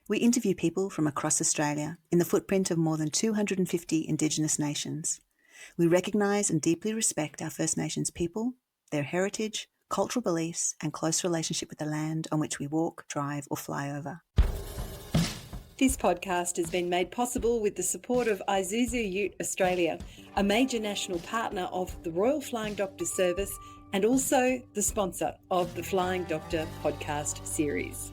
We interview people from across Australia in the footprint of more than 250 Indigenous nations. We recognise and deeply respect our First Nations people, their heritage, cultural beliefs and close relationship with the land on which we walk, drive or fly over. This podcast has been made possible with the support of Isuzu Ute Australia, a major national partner of the Royal Flying Doctor Service and also the sponsor of the Flying Doctor podcast series.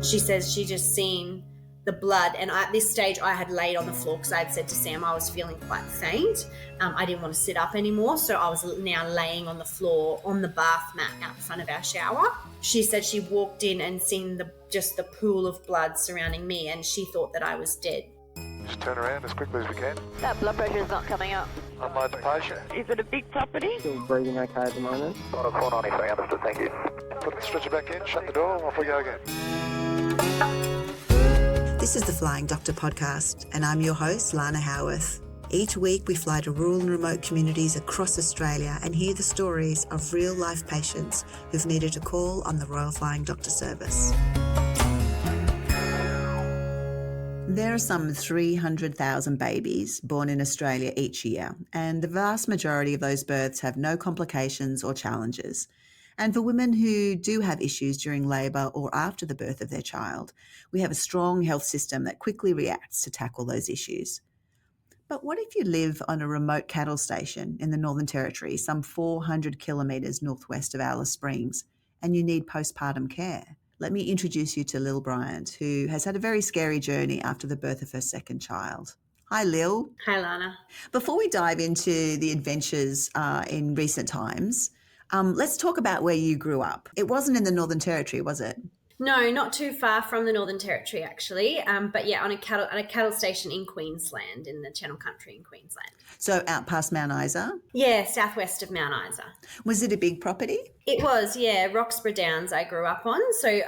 She says she just seen the blood, and at this stage I had laid on the floor because I had said to Sam I was feeling quite faint. I didn't want to sit up anymore, so I was now laying on the floor on the bath mat out front of our shower. She said she walked in and seen just the pool of blood surrounding me, and she thought that I was dead. Just turn around as quickly as we can. That blood pressure is not coming up. Unload the patient. Is it a big property? Still breathing okay at the moment. On a 493, understood, thank you. Put the stretcher back in, shut the door, and off we go again. This is the Flying Doctor podcast and I'm your host, Lana Howarth. Each week we fly to rural and remote communities across Australia and hear the stories of real life patients who've needed a call on the Royal Flying Doctor Service. There are some 300,000 babies born in Australia each year, and the vast majority of those births have no complications or challenges. And for women who do have issues during labour or after the birth of their child, we have a strong health system that quickly reacts to tackle those issues. But what if you live on a remote cattle station in the Northern Territory, some 400 kilometres northwest of Alice Springs, and you need postpartum care? Let me introduce you to Lil Bryant, who has had a very scary journey after the birth of her second child. Hi, Lil. Hi, Lana. Before we dive into the adventures in recent times, let's talk about where you grew up. It wasn't in the Northern Territory, was it? No, not too far from the Northern Territory, actually. But yeah, on a cattle station in Queensland, in the Channel Country in Queensland. So out past Mount Isa? Yeah, southwest of Mount Isa. Was it a big property? It was, yeah. Roxburgh Downs I grew up on. So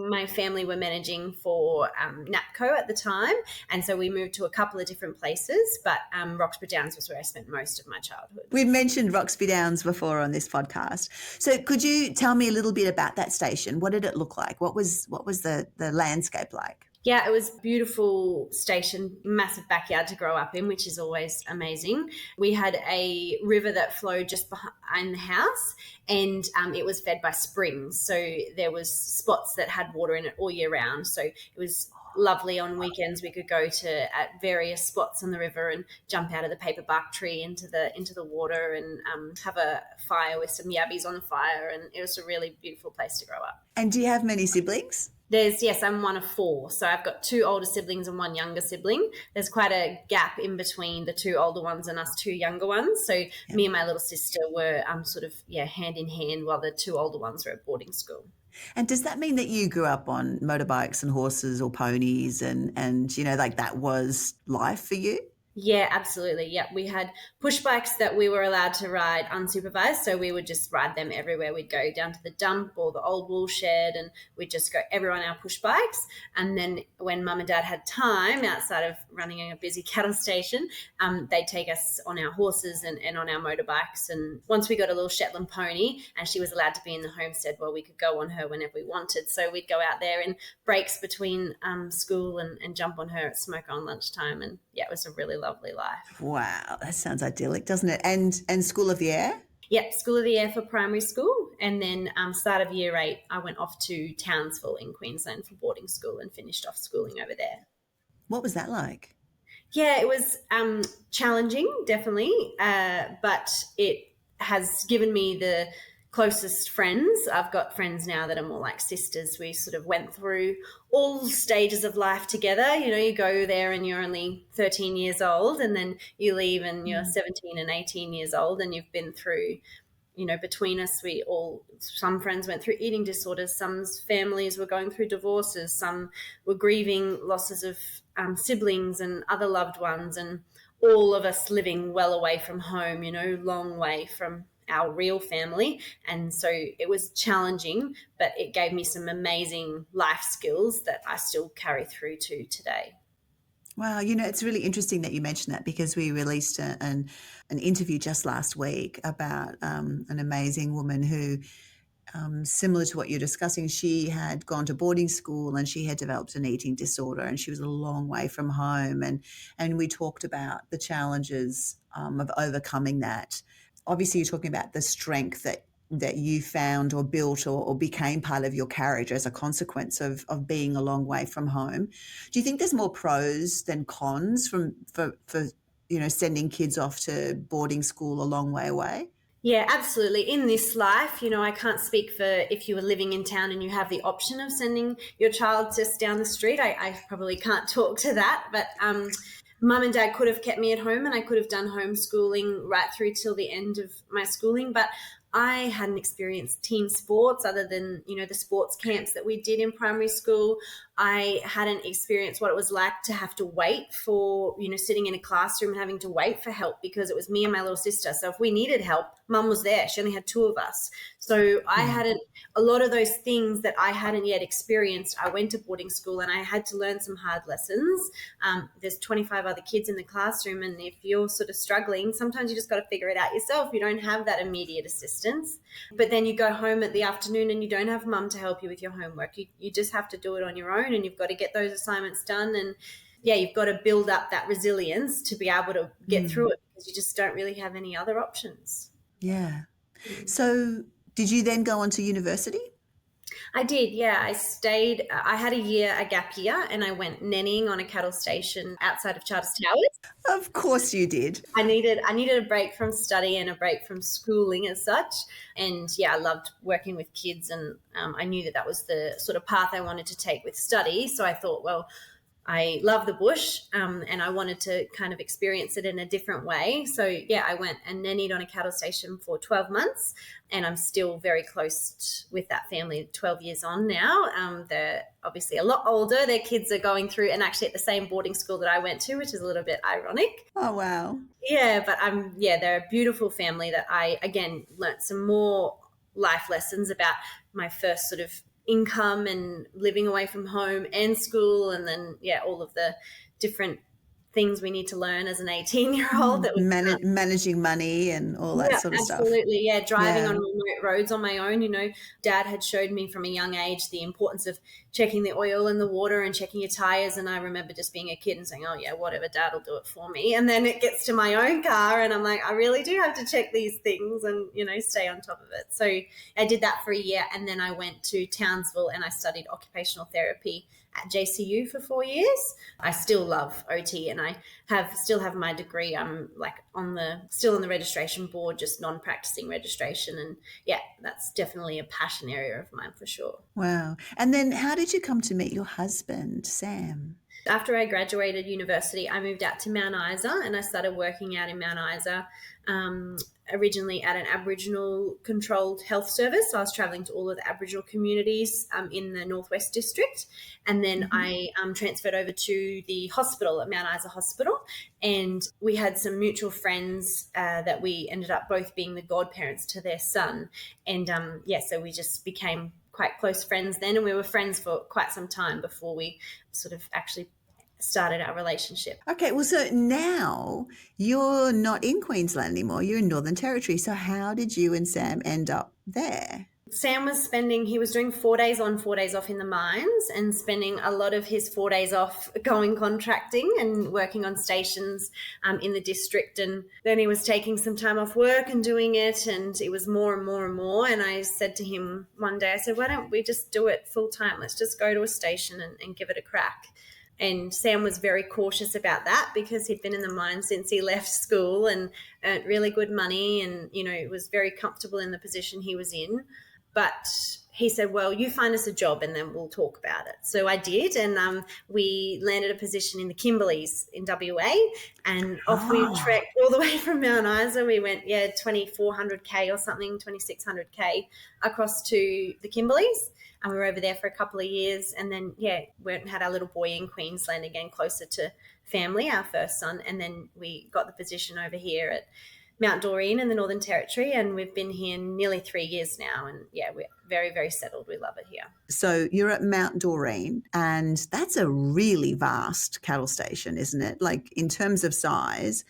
my family were managing for NAPCO at the time. And so we moved to a couple of different places, but Roxburgh Downs was where I spent most of my childhood. We've mentioned Roxburgh Downs before on this podcast. So could you tell me a little bit about that station? What did it look like? What was the landscape like? Yeah, it was a beautiful station, massive backyard to grow up in, which is always amazing. We had a river that flowed just behind the house, and it was fed by springs. So there was spots that had water in it all year round. So it was lovely. On weekends we could go to at various spots on the river and jump out of the paper bark tree into the water and have a fire with some yabbies on the fire, and it was a really beautiful place to grow up. And do you have many siblings? Yes, I'm one of four. So I've got two older siblings and one younger sibling. There's quite a gap in between the two older ones and us two younger ones. So me and my little sister were hand in hand while the two older ones were at boarding school. And does that mean that you grew up on motorbikes and horses or ponies and you know, like that was life for you? Yeah, absolutely. Yeah, we had push bikes that we were allowed to ride unsupervised, so we would just ride them everywhere. We'd go down to the dump or the old wool shed and we'd just go everywhere on our push bikes. And then when mum and dad had time outside of running a busy cattle station, they'd take us on our horses and on our motorbikes. And once we got a little Shetland pony and she was allowed to be in the homestead, well, we could go on her whenever we wanted. So we'd go out there in breaks between school and jump on her at smoke on lunchtime. And yeah, it was a really lovely life. Wow, that sounds idyllic, doesn't it? And School of the Air? Yep, School of the Air for primary school. And then start of year 8, I went off to Townsville in Queensland for boarding school and finished off schooling over there. What was that like? Yeah, it was challenging, definitely, but it has given me the closest friends. I've got friends now that are more like sisters. We sort of went through all stages of life together. You know, you go there and you're only 13 years old and then you leave and you're 17 and 18 years old and you've been through, you know, between us, some friends went through eating disorders, some families were going through divorces, some were grieving losses of siblings and other loved ones, and all of us living well away from home, you know, long way from our real family. And so it was challenging, but it gave me some amazing life skills that I still carry through to today. Wow, you know, it's really interesting that you mentioned that because we released an interview just last week about an amazing woman who similar to what you're discussing. She had gone to boarding school and she had developed an eating disorder, and she was a long way from home. And we talked about the challenges of overcoming that. Obviously, you're talking about the strength that you found or built or became part of your carriage as a consequence of being a long way from home. Do you think there's more pros than cons for sending kids off to boarding school a long way away? Yeah, absolutely. In this life, I can't speak for if you were living in town and you have the option of sending your child just down the street. I probably can't talk to that, but mum and dad could have kept me at home and I could have done homeschooling right through till the end of my schooling. But I hadn't experienced team sports other than, the sports camps that we did in primary school. I hadn't experienced what it was like to have to wait for, sitting in a classroom and having to wait for help because it was me and my little sister. So if we needed help, mum was there. She only had two of us. So I hadn't, a lot of those things that I hadn't yet experienced. I went to boarding school and I had to learn some hard lessons. There's 25 other kids in the classroom. And if you're sort of struggling, sometimes you just got to figure it out yourself. You don't have that immediate assistance. But then you go home at the afternoon and you don't have mum to help you with your homework. You just have to do it on your own, and you've got to get those assignments done. And you've got to build up that resilience to be able to get through it because you just don't really have any other options. Yeah. So did you then go on to university? I did, yeah. I had a gap year, and I went nannying on a cattle station outside of Charters Towers. Of course you did. I needed a break from study and a break from schooling as such. And I loved working with kids, and I knew that was the sort of path I wanted to take with study. So I thought, well, I love the bush and I wanted to kind of experience it in a different way. So, I went and nannied on a cattle station for 12 months, and I'm still very close with that family 12 years on now. They're obviously a lot older. Their kids are going through and actually at the same boarding school that I went to, which is a little bit ironic. Oh, wow. Yeah, but they're a beautiful family that I, again, learnt some more life lessons about my first sort of income and living away from home and school, and then all of the different things we need to learn as an 18-year-old. That was managing money and all that sort of stuff. Absolutely, driving on remote roads on my own. Dad had showed me from a young age the importance of checking the oil in the water and checking your tires, and I remember just being a kid and saying, oh yeah, whatever, Dad will do it for me. And then it gets to my own car and I'm like, I really do have to check these things and stay on top of it. So I did that for a year, and then I went to Townsville and I studied occupational therapy at JCU for 4 years. I still love OT, and I still have my degree. I'm still on the registration board, just non-practicing registration. And that's definitely a passion area of mine for sure. Wow. And then how did you come to meet your husband, Sam? After I graduated university, I moved out to Mount Isa, and I started working out in Mount Isa, originally at an Aboriginal controlled health service. So I was travelling to all of the Aboriginal communities in the Northwest District. And then I transferred over to the hospital at Mount Isa Hospital. And we had some mutual friends that we ended up both being the godparents to their son. And so we just became quite close friends then. And we were friends for quite some time before we sort of actually started our relationship. Okay, well, so now you're not in Queensland anymore. You're in Northern Territory. So how did you and Sam end up there? Sam he was doing 4 days on, 4 days off in the mines, and spending a lot of his 4 days off going contracting and working on stations in the district. And then he was taking some time off work and doing it, and it was more and more and more. And I said to him one day, I said, why don't we just do it full time? Let's just go to a station and give it a crack. And Sam was very cautious about that because he'd been in the mine since he left school and earned really good money, and, was very comfortable in the position he was in. But he said, well, you find us a job and then we'll talk about it. So I did, and we landed a position in the Kimberleys in WA, and off we trekked all the way from Mount Isa. We went, 2,400K or something, 2,600K across to the Kimberleys. And we were over there for a couple of years, and then, went and had our little boy in Queensland again, closer to family, our first son. And then we got the position over here at Mount Doreen in the Northern Territory, and we've been here nearly 3 years now. And, we're very, very settled. We love it here. So you're at Mount Doreen, and that's a really vast cattle station, isn't it? Like, in terms of size,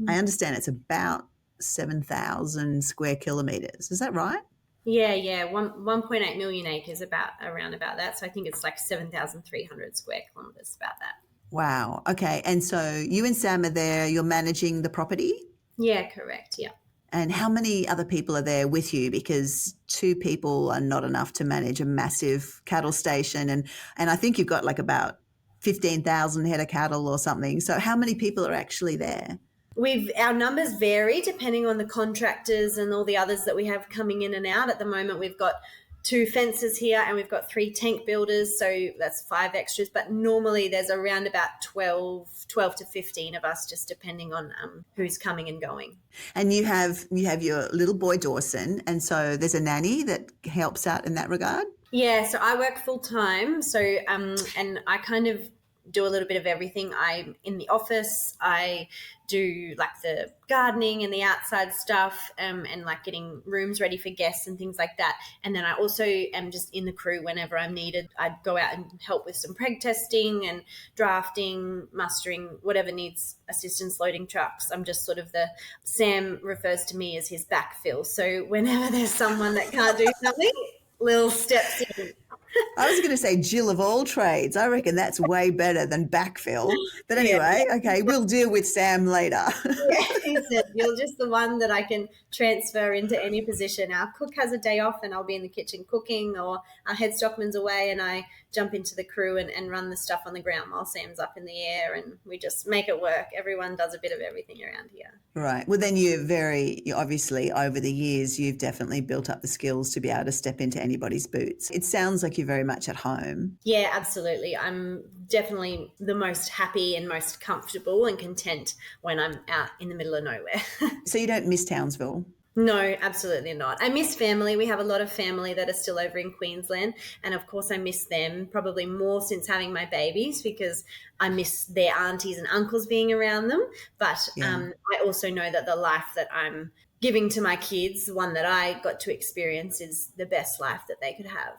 I understand it's about 7,000 square kilometres. Is that right? Yeah. 1.8 million acres, around about that. So I think it's like 7,300 square kilometres, about that. Wow. Okay. And so you and Sam are there, you're managing the property? Yeah, correct. Yeah. And how many other people are there with you? Because two people are not enough to manage a massive cattle station. And I think you've got like about 15,000 head of cattle or something. So how many people are actually there? Our numbers vary depending on the contractors and all the others that we have coming in and out. At the moment, we've got 2 fences here and we've got 3 tank builders, so that's 5 extras. But normally there's around about 12 to 15 of us, just depending on who's coming and going. And you have your little boy Dawson, and so there's a nanny that helps out in that regard? Yeah, so I work full time. So and I kind of do a little bit of everything. I'm in the office. I do like the gardening and the outside stuff, and like getting rooms ready for guests and things like that. And then I also am just in the crew whenever I'm needed. I'd go out and help with some preg testing and drafting, mustering, whatever needs assistance loading trucks. I'm just sort of Sam refers to me as his backfill. So whenever there's someone that can't do something, Lil steps in. I was going to say Jill of all trades. I reckon that's way better than backfill. But anyway, okay, we'll deal with Sam later. Yeah, he said, you're just the one that I can transfer into any position. Our cook has a day off and I'll be in the kitchen cooking, or our head stockman's away and I jump into the crew and run the stuff on the ground while Sam's up in the air, and we just make it work. Everyone does a bit of everything around here. Right. Well, then you obviously over the years, you've definitely built up the skills to be able to step into anybody's boots. It sounds like you're very much at home. Yeah, absolutely. I'm definitely the most happy and most comfortable and content when I'm out in the middle of nowhere. So you don't miss Townsville? No, absolutely not. I miss family. We have a lot of family that are still over in Queensland. And of course, I miss them probably more since having my babies, because I miss their aunties and uncles being around them. But I also know that the life that I'm giving to my kids, the one that I got to experience, is the best life that they could have.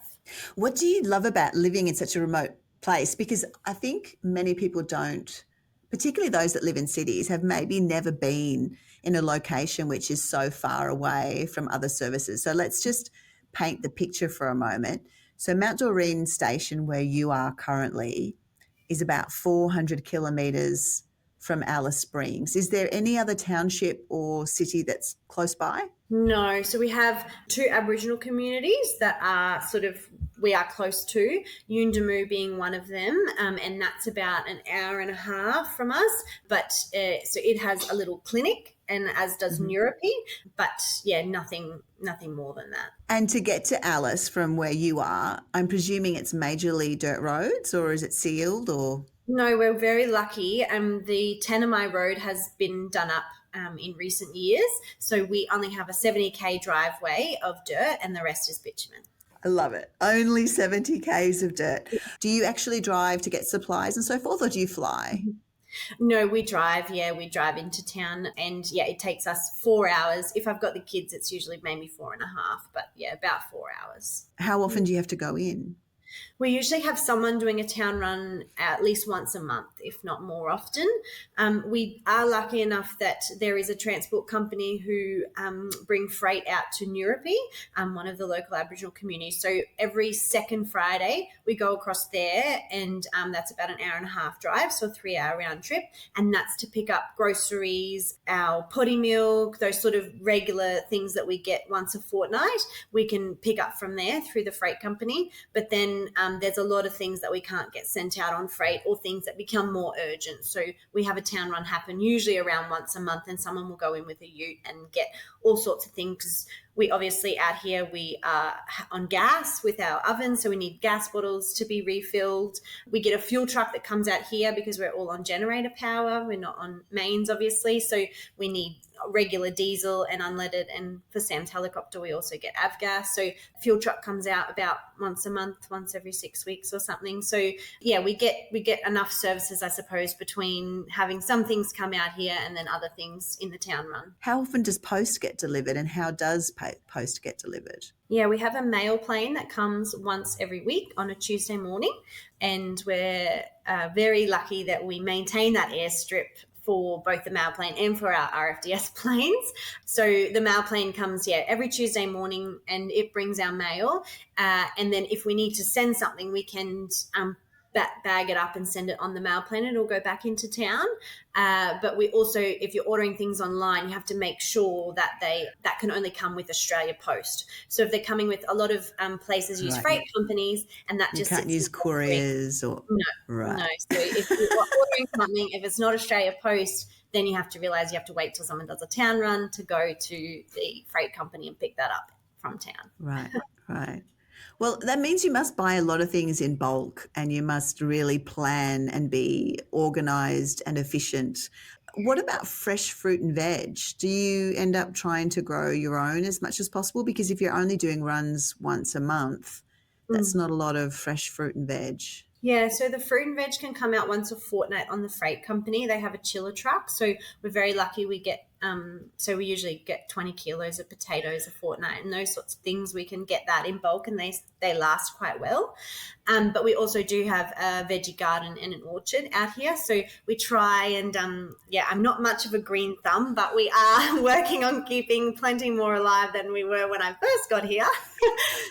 What do you love about living in such a remote place? Because I think many people don't, particularly those that live in cities, have maybe never been in a location which is so far away from other services. So let's just paint the picture for a moment. So Mount Doreen Station, where you are currently, is about 400 kilometres from Alice Springs. Is there any other township or city that's close by? No. So we have 2 Aboriginal communities that are we are close to, Yuendamu being one of them, and that's about an hour and a half from us. But so it has a little clinic, and as does Neurope, but yeah, nothing more than that. And to get to Alice from where you are, I'm presuming it's majorly dirt roads, or is it sealed, or? No, we're very lucky. The Tanami Road has been done up in recent years, so we only have a 70k driveway of dirt and the rest is bitumen. I love it. Only 70 Ks of dirt. Do you actually drive to get supplies and so forth, or do you fly? No, we drive. Yeah, we drive into town, and yeah, it takes us 4 hours. If I've got the kids, it's usually maybe 4.5, but yeah, about 4 hours. How often do you have to go in? We usually have someone doing a town run at least once a month, if not more often. We are lucky enough that there is a transport company who bring freight out to Neurope, one of the local Aboriginal communities. So every second Friday, we go across there, and that's about an hour and a half drive, so a 3-hour round trip. And that's to pick up groceries, our potty milk, those sort of regular things that we get once a fortnight. We can pick up from there through the freight company. But then there's a lot of things that we can't get sent out on freight, or things that become more urgent. So we have a town run happen usually around once a month, and someone will go in with a ute and get all sorts of things. We obviously out here, we are on gas with our oven, so we need gas bottles to be refilled. We get a fuel truck that comes out here because we're all on generator power. We're not on mains, obviously, so we need regular diesel and unleaded, and for Sam's helicopter we also get avgas. So fuel truck comes out about once a month, once every 6 weeks or something. So yeah, we get enough services, I suppose, between having some things come out here and then other things in the town run. How often does post get delivered, and how does post get delivered? Yeah, we have a mail plane that comes once every week on a Tuesday morning, and we're very lucky that we maintain that airstrip for both the mail plane and for our RFDS planes. So the mail plane comes, every Tuesday morning, and it brings our mail. And then if we need to send something, we can bag it up and send it on the mail plane. It'll go back into town. But we also, if you're ordering things online, you have to make sure that that can only come with Australia Post. So if they're coming with, a lot of places use freight companies, and that You just can't use couriers or no. So if you're ordering something, if it's not Australia Post, then you have to realize you have to wait till someone does a town run to go to the freight company and pick that up from town. Right. Well, that means you must buy a lot of things in bulk, and you must really plan and be organised and efficient. What about fresh fruit and veg? Do you end up trying to grow your own as much as possible? Because if you're only doing runs once a month, that's not a lot of fresh fruit and veg. Yeah, so the fruit and veg can come out once a fortnight on the freight company. They have a chiller truck, so we're very lucky. We get so we usually get 20 kilos of potatoes a fortnight, and those sorts of things. We can get that in bulk, and they last quite well. But we also do have a veggie garden and an orchard out here, so we try and I'm not much of a green thumb, but we are working on keeping plenty more alive than we were when I first got here.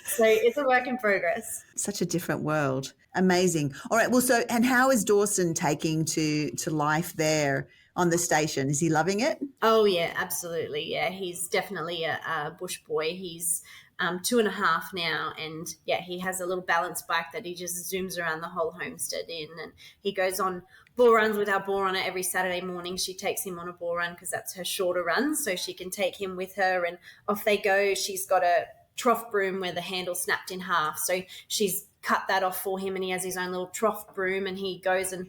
So it's a work in progress. Such a different world. Amazing. All right. Well, and how is Dawson taking to life there on the station? Is he loving it? Oh, yeah, absolutely. Yeah, he's definitely a bush boy. He's 2.5 now, and he has a little balance bike that he just zooms around the whole homestead in, and he goes on ball runs with our ball runner every Saturday morning. She takes him on a ball run because that's her shorter run, so she can take him with her, and off they go. She's got a trough broom where the handle snapped in half, so she's cut that off for him, and he has his own little trough broom, and he goes and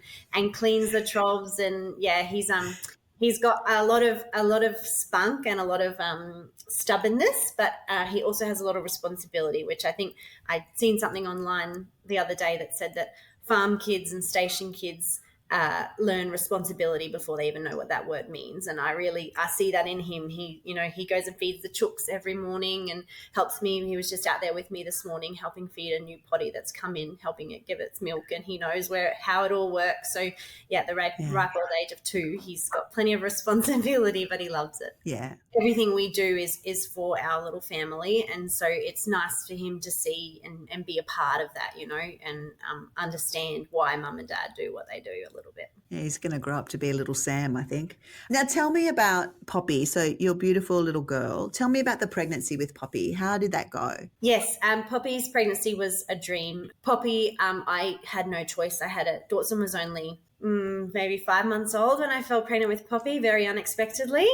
cleans the troughs, and he's got a lot of spunk and a lot of stubbornness, but he also has a lot of responsibility, which I think I'd seen something online the other day that said that farm kids and station kids learn responsibility before they even know what that word means. And I see that in him. He goes and feeds the chooks every morning and helps me. He was just out there with me this morning helping feed a new potty that's come in, helping it give its milk, and he knows how it all works. So at the ripe old age of 2, he's got plenty of responsibility, but he loves it. Yeah. Everything we do is for our little family, and so it's nice for him to see and be a part of that, and understand why mum and dad do what they do a little bit. Yeah, he's going to grow up to be a little Sam, I think. Now tell me about Poppy. So your beautiful little girl. Tell me about the pregnancy with Poppy. How did that go? Yes, Poppy's pregnancy was a dream. Poppy, I had no choice. Dawson was only maybe 5 months old when I fell pregnant with Poppy, very unexpectedly.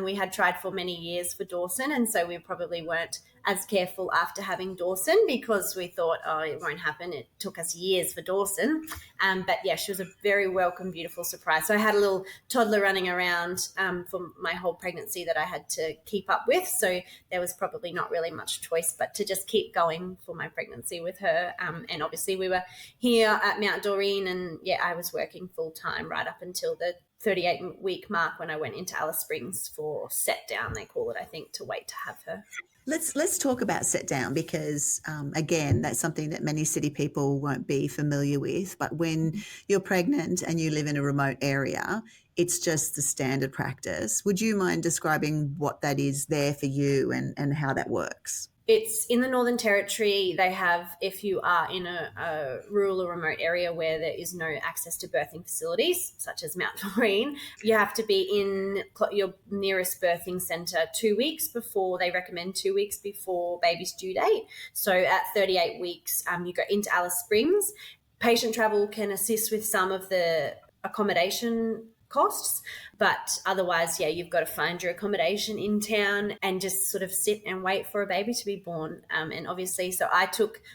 We had tried for many years for Dawson, and so we probably weren't as careful after having Dawson because we thought, it won't happen. It took us years for Dawson. But she was a very welcome, beautiful surprise. So I had a little toddler running around for my whole pregnancy that I had to keep up with. So there was probably not really much choice but to just keep going for my pregnancy with her. And obviously we were here at Mount Doreen, and I was working full time right up until the 38-week mark when I went into Alice Springs for set down, they call it, I think, to wait to have her. Let's talk about set down because, again, that's something that many city people won't be familiar with. But when you're pregnant and you live in a remote area, it's just the standard practice. Would you mind describing what that is there for you and how that works? It's in the Northern Territory. They have, if you are in a rural or remote area where there is no access to birthing facilities, such as Mount Doreen, you have to be in your nearest birthing centre 2 weeks before. They recommend 2 weeks before baby's due date. So at 38 weeks, you go into Alice Springs. Patient travel can assist with some of the accommodation costs, but otherwise, you've got to find your accommodation in town and just sort of sit and wait for a baby to be born. And obviously, so I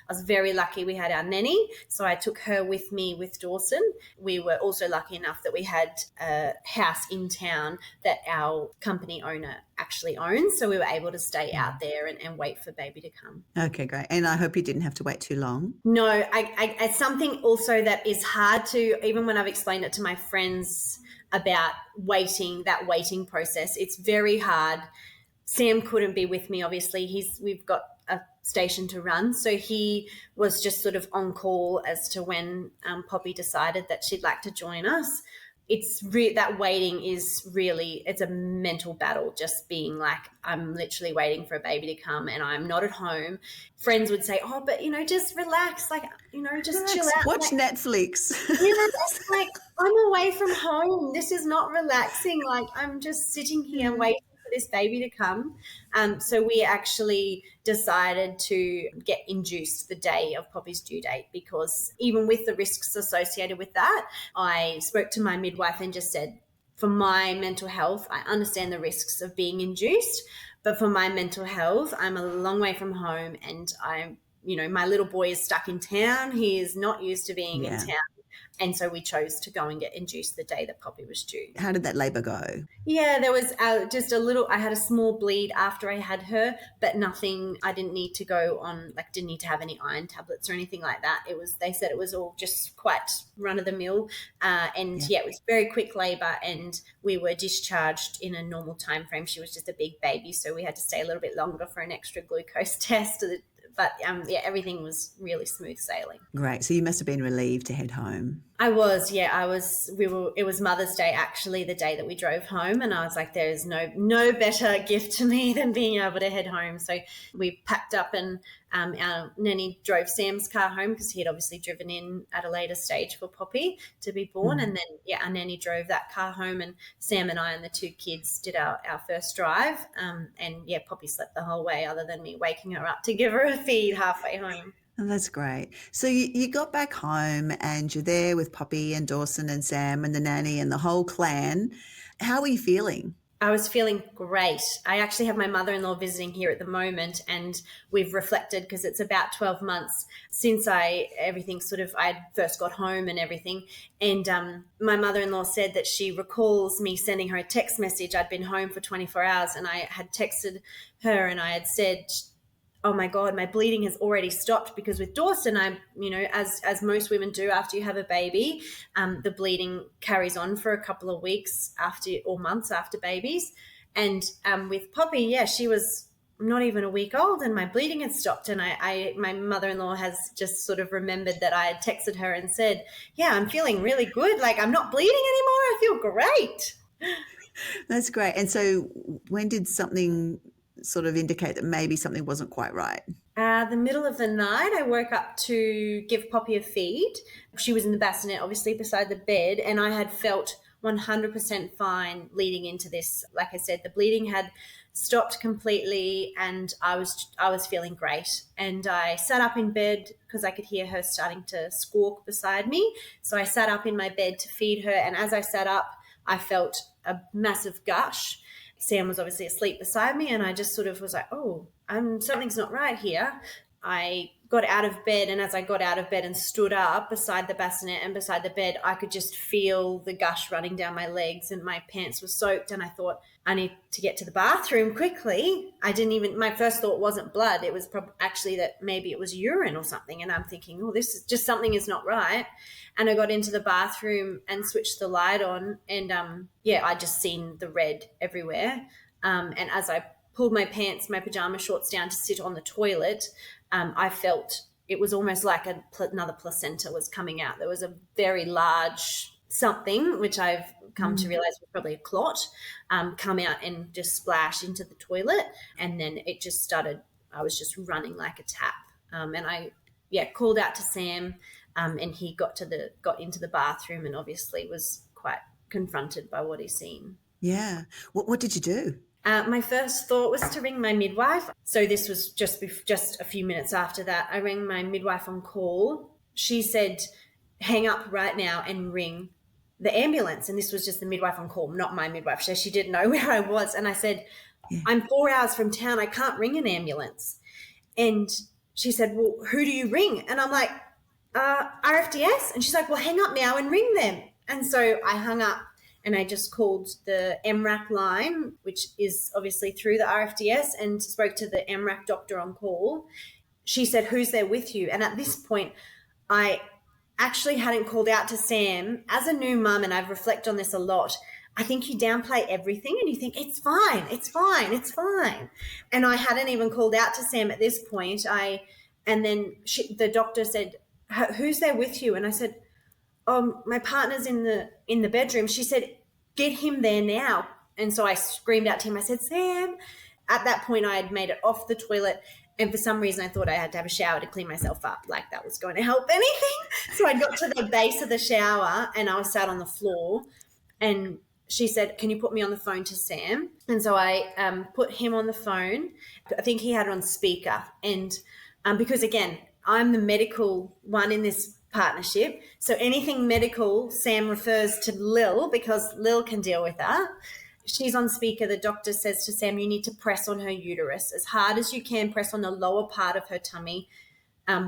was very lucky we had our nanny, so I took her with me with Dawson. We were also lucky enough that we had a house in town that our company owner actually owns, so we were able to stay out there and wait for baby to come. Okay, great. And I hope you didn't have to wait too long. No, it's something also that is hard to, even when I've explained it to my friends about that waiting process, it's very hard. Sam couldn't be with me, obviously. We've got a station to run, so he was just sort of on call as to when Poppy decided that she'd like to join us. that waiting is really, it's a mental battle, just being like, I'm literally waiting for a baby to come and I'm not at home. Friends would say, oh, but, just relax, like, just chill Relax, out. watch Like, Netflix. like, I'm away from home. This is not relaxing. Like, I'm just sitting here waiting for this baby to come. So we actually decided to get induced the day of Poppy's due date, because even with the risks associated with that, I spoke to my midwife and just said, for my mental health, I understand the risks of being induced, but for my mental health, I'm a long way from home, and my little boy is stuck in town. He is not used to being in town. And so we chose to go and get induced the day that Poppy was due. How did that labour go? Yeah, there was just a little, I had a small bleed after I had her, but nothing, I didn't need to go on, like, didn't need to have any iron tablets or anything like that. They said it was all just quite run of the mill. It was very quick labour, and we were discharged in a normal time frame. She was just a big baby, so we had to stay a little bit longer for an extra glucose test. But everything was really smooth sailing. Great. So you must have been relieved to head home. I was. It was Mother's Day, actually, the day that we drove home, and I was like, there is no better gift to me than being able to head home. So we packed up, and our nanny drove Sam's car home, because he had obviously driven in at a later stage for Poppy to be born. And then, our nanny drove that car home, and Sam and I and the two kids did our first drive. Poppy slept the whole way, other than me waking her up to give her a feed halfway home. Oh, that's great. So you got back home and you're there with Poppy and Dawson and Sam and the nanny and the whole clan. How were you feeling? I was feeling great. I actually have my mother-in-law visiting here at the moment, and we've reflected, because it's about 12 months since I first got home and everything. And my mother-in-law said that she recalls me sending her a text message. I'd been home for 24 hours, and I had texted her and I had said, oh my God, my bleeding has already stopped, because with Dawson, as most women do after you have a baby, the bleeding carries on for a couple of weeks or months after babies. And with Poppy, she was not even a week old and my bleeding had stopped. And my mother-in-law has just sort of remembered that I had texted her and said, yeah, I'm feeling really good. Like, I'm not bleeding anymore. I feel great. That's great. And so when did something sort of indicate that maybe something wasn't quite right? The middle of the night, I woke up to give Poppy a feed. She was in the bassinet, obviously, beside the bed, and I had felt 100% fine leading into this. Like I said, the bleeding had stopped completely, and I was feeling great. And I sat up in bed because I could hear her starting to squawk beside me. So I sat up in my bed to feed her, and as I sat up, I felt a massive gush. Sam was obviously asleep beside me, and I just sort of was like, oh, something's not right here. I got out of bed, and as I got out of bed and stood up beside the bassinet and beside the bed, I could just feel the gush running down my legs, and my pants were soaked, and I thought, I need to get to the bathroom quickly. My first thought wasn't blood. It was actually that maybe it was urine or something, and I'm thinking, oh, this is just, something is not right. And I got into the bathroom and switched the light on, and I just seen the red everywhere. And as I pulled my pajama shorts down to sit on the toilet, I felt it was almost like another placenta was coming out. There was a very large something, which I've come to realize was probably a clot, come out and just splash into the toilet. And then it just started, I was just running like a tap. And I called out to Sam, and he got into the bathroom and obviously was quite confronted by what he's seen. Yeah. What did you do? My first thought was to ring my midwife. So this was just a few minutes after that. I rang my midwife on call. She said, hang up right now and ring the ambulance. And this was just the midwife on call, not my midwife. So she didn't know where I was. And I said, I'm 4 hours from town. I can't ring an ambulance. And she said, well, who do you ring? And I'm like, RFDS. And she's like, well, hang up now and ring them. And so I hung up and I just called the MRAC line, which is obviously through the RFDS, and spoke to the MRAC doctor on call. She said, who's there with you? And at this point, I actually hadn't called out to Sam. As a new mum, and I've reflected on this a lot, I think you downplay everything and you think, it's fine, it's fine, it's fine. And I hadn't even called out to Sam at this point. And then the doctor said, who's there with you? And I said, my partner's in the bedroom. She said, get him there now. And so I screamed out to him. I said, Sam. At that point, I had made it off the toilet. And for some reason, I thought I had to have a shower to clean myself up, like that was going to help anything. So I got to the base of the shower and I was sat on the floor. And she said, can you put me on the phone to Sam? And so I put him on the phone. I think he had it on speaker. And because, again, I'm the medical one in this partnership. So anything medical, Sam refers to Lil because Lil can deal with that. She's on speaker. The doctor says to Sam, you need to press on her uterus as hard as you can, press on the lower part of her tummy.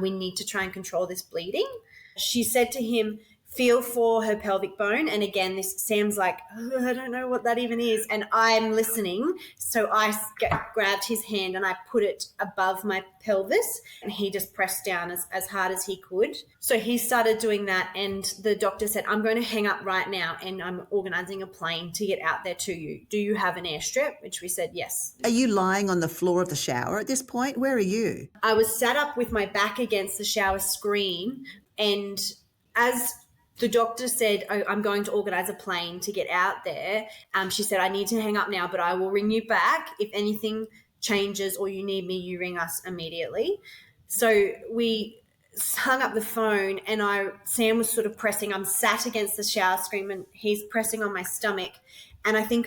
We need to try and control this bleeding. She said to him, feel for her pelvic bone. And again, this Sam's like, oh, I don't know what that even is. And I'm listening. So I grabbed his hand and I put it above my pelvis and he just pressed down as hard as he could. So he started doing that and the doctor said, I'm going to hang up right now and I'm organizing a plane to get out there to you. Do you have an airstrip? Which we said, yes. Are you lying on the floor of the shower at this point? Where are you? I was sat up with my back against the shower screen and as the doctor said, I'm going to organize a plane to get out there. She said, I need to hang up now, but I will ring you back. If anything changes or you need me, you ring us immediately. So we hung up the phone and Sam was sort of pressing. I'm sat against the shower screen and he's pressing on my stomach. And I think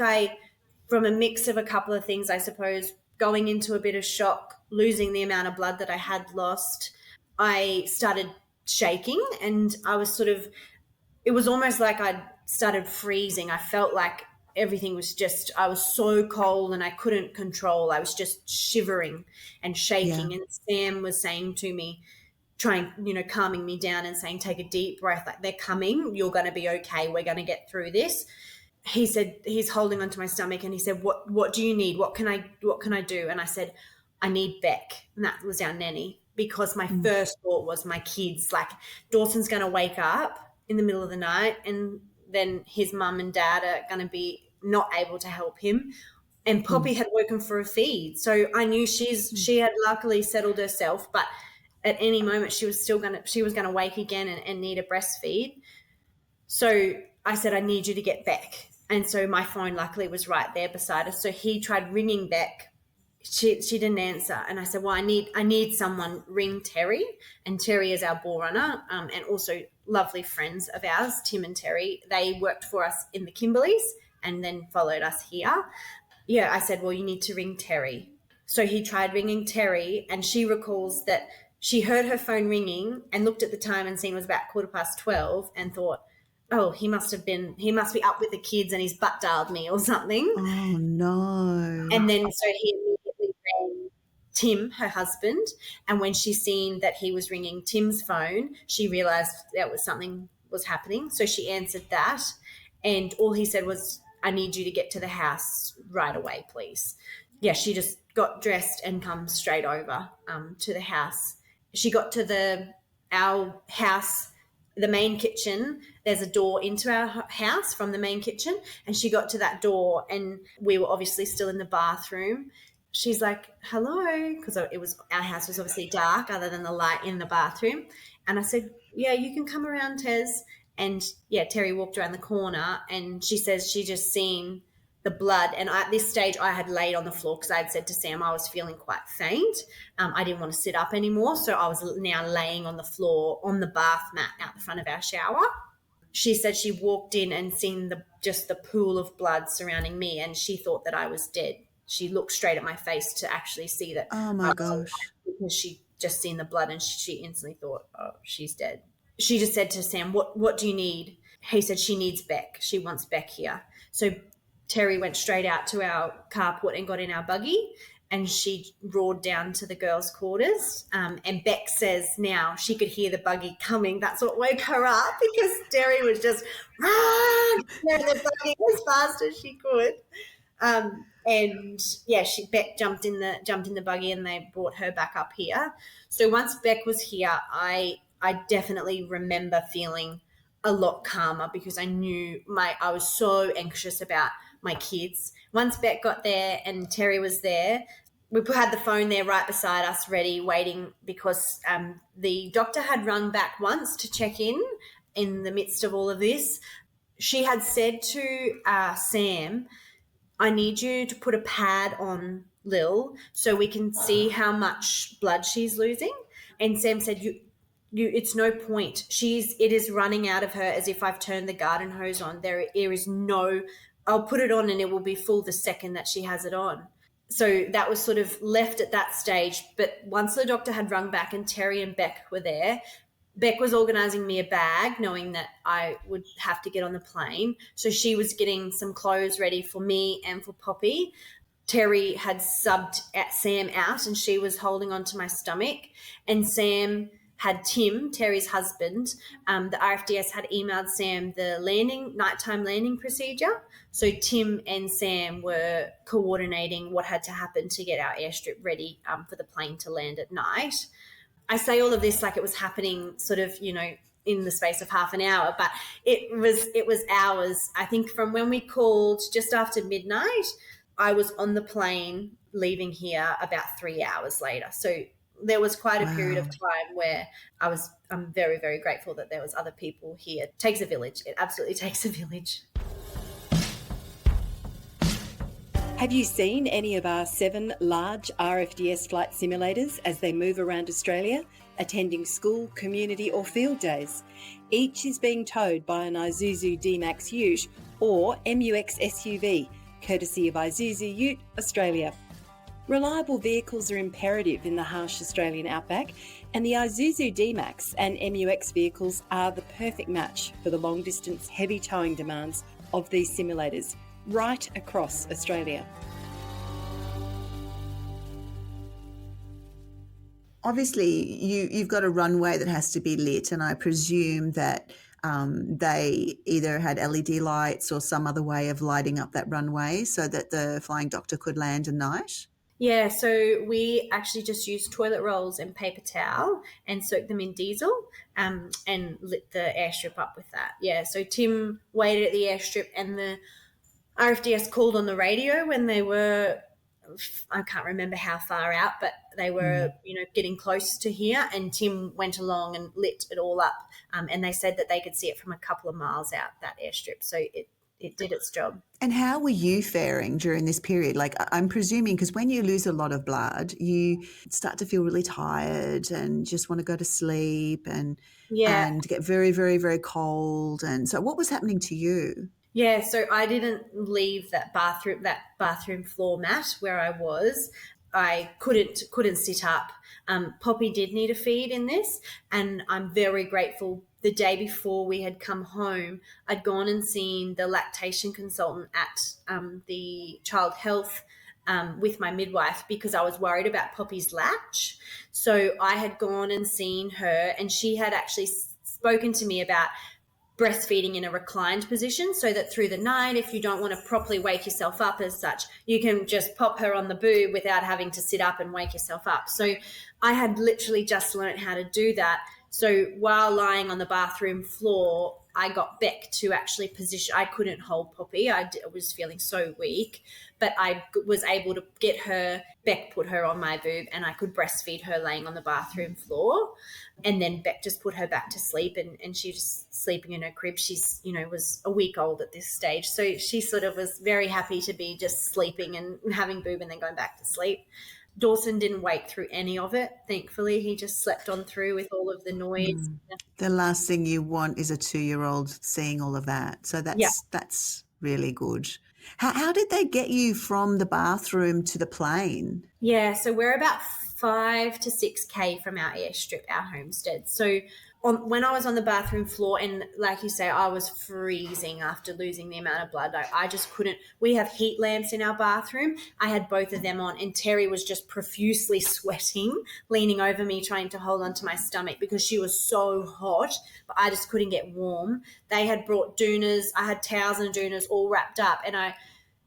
from a mix of a couple of things, I suppose, going into a bit of shock, losing the amount of blood that I had lost, I started shaking and I was it was almost like I'd started freezing. I felt like everything was I was so cold and I couldn't control. I was just shivering and shaking. Yeah. And Sam was saying to me, calming me down and saying, take a deep breath, like they're coming, you're going to be okay. We're going to get through this. He said, he's holding onto my stomach and he said, what do you need? What can I do? And I said, I need Beck. And that was our nanny because my first thought was my kids, like Dawson's going to wake up in the middle of the night and then his mum and dad are going to be not able to help him. And Poppy had woken for a feed. So I knew she had luckily settled herself, but at any moment she was going to wake again and need a breastfeed. So I said, I need you to get Beck. And so my phone luckily was right there beside us. So he tried ringing Beck. She didn't answer. And I said, well, I need someone, ring Terry. And Terry is our ball runner and also lovely friends of ours, Tim and Terry. They worked for us in the Kimberleys and then followed us here. Yeah, I said, well, you need to ring Terry. So he tried ringing Terry and she recalls that she heard her phone ringing and looked at the time and seen it was about 12:15 and thought, oh, he must be up with the kids and he's butt dialed me or something. Oh, no. And then so he immediately rang Tim, her husband, and when she seen that he was ringing Tim's phone, she realised that something was happening. So she answered that and all he said was, I need you to get to the house right away, please. Yeah, she just got dressed and come straight over to the house. She got to our house, the main kitchen. There's a door into our house from the main kitchen, and she got to that door and we were obviously still in the bathroom. She's like, hello, because our house was obviously dark other than the light in the bathroom. And I said, yeah, you can come around, Tez. And yeah, Terry walked around the corner and she says she just seen the blood. And at this stage I had laid on the floor because I had said to Sam I was feeling quite faint. I didn't want to sit up anymore. So I was now laying on the floor on the bath mat out the front of our shower. She said she walked in and seen the pool of blood surrounding me and she thought that I was dead. She looked straight at my face to actually see that. Oh my gosh. Because she just seen the blood and she instantly thought, oh, she's dead. She just said to Sam, what do you need? He said she needs Beck. She wants Beck here. So Terry went straight out to our carport and got in our buggy and she roared down to the girls' quarters. And Beck says now she could hear the buggy coming. That's what woke her up because Terry was just run the buggy as fast as she could. And yeah, Beck jumped in the buggy and they brought her back up here. So once Beck was here, I definitely remember feeling a lot calmer because I knew I was so anxious about my kids. Once Beck got there and Terry was there, we had the phone there right beside us ready, waiting because the doctor had rung back once to check in in the midst of all of this. She had said to Sam, I need you to put a pad on Lil so we can see how much blood she's losing. And Sam said, it's no point. It is running out of her as if I've turned the garden hose on. There is no, I'll put it on and it will be full the second that she has it on. So that was sort of left at that stage. But once the doctor had rung back and Terry and Beck were there, Beck was organising me a bag, knowing that I would have to get on the plane. So she was getting some clothes ready for me and for Poppy. Terry had subbed Sam out and she was holding onto my stomach. And Sam had Tim, Terry's husband. The RFDS had emailed Sam the nighttime landing procedure. So Tim and Sam were coordinating what had to happen to get our airstrip ready for the plane to land at night. I say all of this like it was happening sort of, in the space of half an hour, but it was hours. I think from when we called just after midnight, I was on the plane leaving here about 3 hours later. So there was quite a period of time where I'm very, very grateful that there was other people here. It takes a village. It absolutely takes a village. Have you seen any of our 7 large RFDS flight simulators as they move around Australia, attending school, community or field days? Each is being towed by an Isuzu D-Max Ute or MUX SUV, courtesy of Isuzu Ute Australia. Reliable vehicles are imperative in the harsh Australian outback, and the Isuzu D-Max and MUX vehicles are the perfect match for the long-distance heavy towing demands of these simulators right across Australia. Obviously, you've got a runway that has to be lit, and I presume that they either had LED lights or some other way of lighting up that runway so that the flying doctor could land at night. Yeah, so we actually just used toilet rolls and paper towel and soaked them in diesel and lit the airstrip up with that. Yeah, so Tim waited at the airstrip and the RFDS called on the radio when they were, I can't remember how far out, but they were, getting close to here, and Tim went along and lit it all up. And they said that they could see it from a couple of miles out, that airstrip. So it did its job. And how were you faring during this period? Like, I'm presuming, because when you lose a lot of blood, you start to feel really tired and just want to go to sleep and get very, very, very cold. And so what was happening to you? Yeah, so I didn't leave that bathroom floor mat where I was. I couldn't sit up. Poppy did need a feed in this, and I'm very grateful. The day before we had come home, I'd gone and seen the lactation consultant at the child health with my midwife because I was worried about Poppy's latch. So I had gone and seen her, and she had actually spoken to me about breastfeeding in a reclined position so that through the night, if you don't want to properly wake yourself up as such, you can just pop her on the boob without having to sit up and wake yourself up. So I had literally just learnt how to do that. So while lying on the bathroom floor, I got Beck to actually position. I couldn't hold Poppy. I was feeling so weak, but I was able to get her, Beck put her on my boob, and I could breastfeed her laying on the bathroom floor. And then Beck just put her back to sleep, and she was sleeping in her crib. She's, was a week old at this stage. So she sort of was very happy to be just sleeping and having boob and then going back to sleep. Dawson didn't wake through any of it, thankfully. He just slept on through with all of the noise. The last thing you want is a 2-year-old seeing all of that. So that's really good. How did they get you from the bathroom to the plane? Yeah, so we're about 5 to 6K from our airstrip, our homestead. So when I was on the bathroom floor, and like you say, I was freezing after losing the amount of blood. I just couldn't. We have heat lamps in our bathroom. I had both of them on, and Terry was just profusely sweating, leaning over me, trying to hold onto my stomach because she was so hot, but I just couldn't get warm. They had brought doonas. I had towels and doonas all wrapped up, and I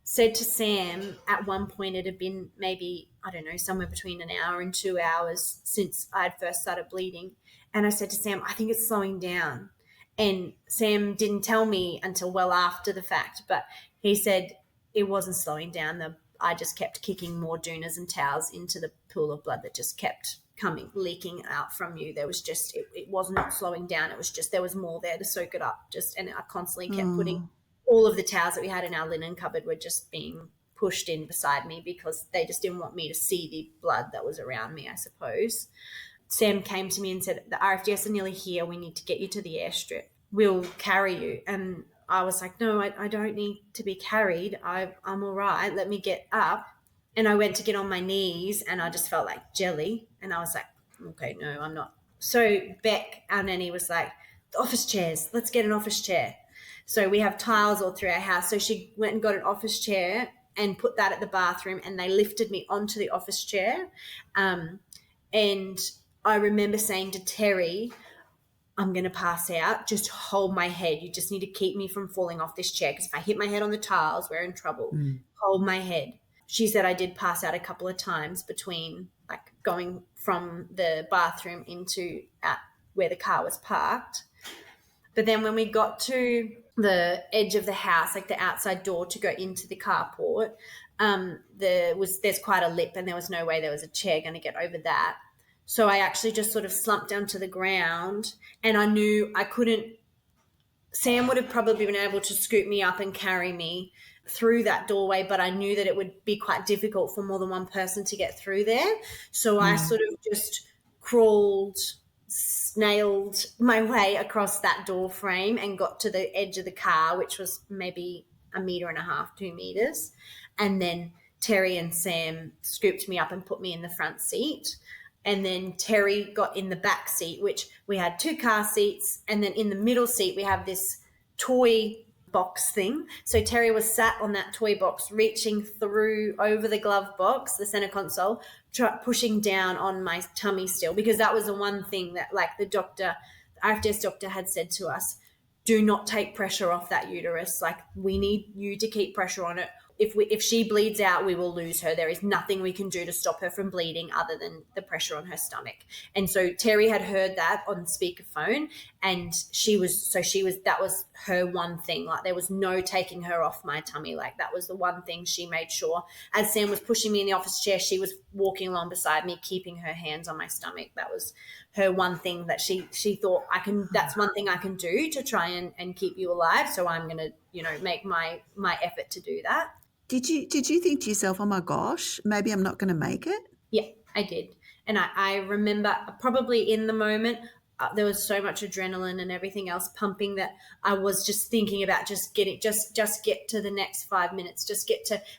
said to Sam at one point, it had been maybe, I don't know, somewhere between an hour and 2 hours since I had first started bleeding. And I said to Sam, I think it's slowing down. And Sam didn't tell me until well after the fact, but he said it wasn't slowing down. I just kept kicking more doonas and towels into the pool of blood that just kept coming, leaking out from you. There was just, it was not slowing down. It was just, there was more there to soak it up. And I constantly kept putting all of the towels that we had in our linen cupboard were just being pushed in beside me because they just didn't want me to see the blood that was around me, I suppose. Sam came to me and said, the RFDS are nearly here. We need to get you to the airstrip. We'll carry you. And I was like, no, I don't need to be carried. I'm all right. Let me get up. And I went to get on my knees and I just felt like jelly. And I was like, okay, no, I'm not. So Beck, our nanny, was like, the office chairs, let's get an office chair. So we have tiles all through our house. So she went and got an office chair and put that at the bathroom, and they lifted me onto the office chair. And I remember saying to Terry, I'm going to pass out. Just hold my head. You just need to keep me from falling off this chair because if I hit my head on the tiles, we're in trouble. Hold my head. She said I did pass out a couple of times between like going from the bathroom into at where the car was parked. But then when we got to the edge of the house, like the outside door to go into the carport, there's quite a lip and there was no way there was a chair going to get over that. So I actually just sort of slumped down to the ground and I knew I couldn't. Sam would have probably been able to scoop me up and carry me through that doorway, but I knew that it would be quite difficult for more than one person to get through there. So I sort of just crawled, snailed my way across that door frame and got to the edge of the car, which was maybe 1.5 meters, 2 meters. And then Terry and Sam scooped me up and put me in the front seat. And then Terry got in the back seat, which we had 2 car seats. And then in the middle seat, we have this toy box thing. So Terry was sat on that toy box, reaching through over the glove box, the center console, pushing down on my tummy still, because that was the one thing that like the RFDS doctor had said to us, do not take pressure off that uterus. Like we need you to keep pressure on it. If she bleeds out, we will lose her. There is nothing we can do to stop her from bleeding other than the pressure on her stomach. And so Terry had heard that on speakerphone, and that was her one thing. Like there was no taking her off my tummy. Like that was the one thing she made sure. As Sam was pushing me in the office chair, she was walking along beside me, keeping her hands on my stomach. That was her one thing that she thought that's one thing I can do to try and keep you alive. So I'm going to, make my effort to do that. Did you think to yourself, oh my gosh, maybe I'm not going to make it? Yeah, I did. And I remember probably in the moment, there was so much adrenaline and everything else pumping that I was just thinking about just get to the next 5 minutes,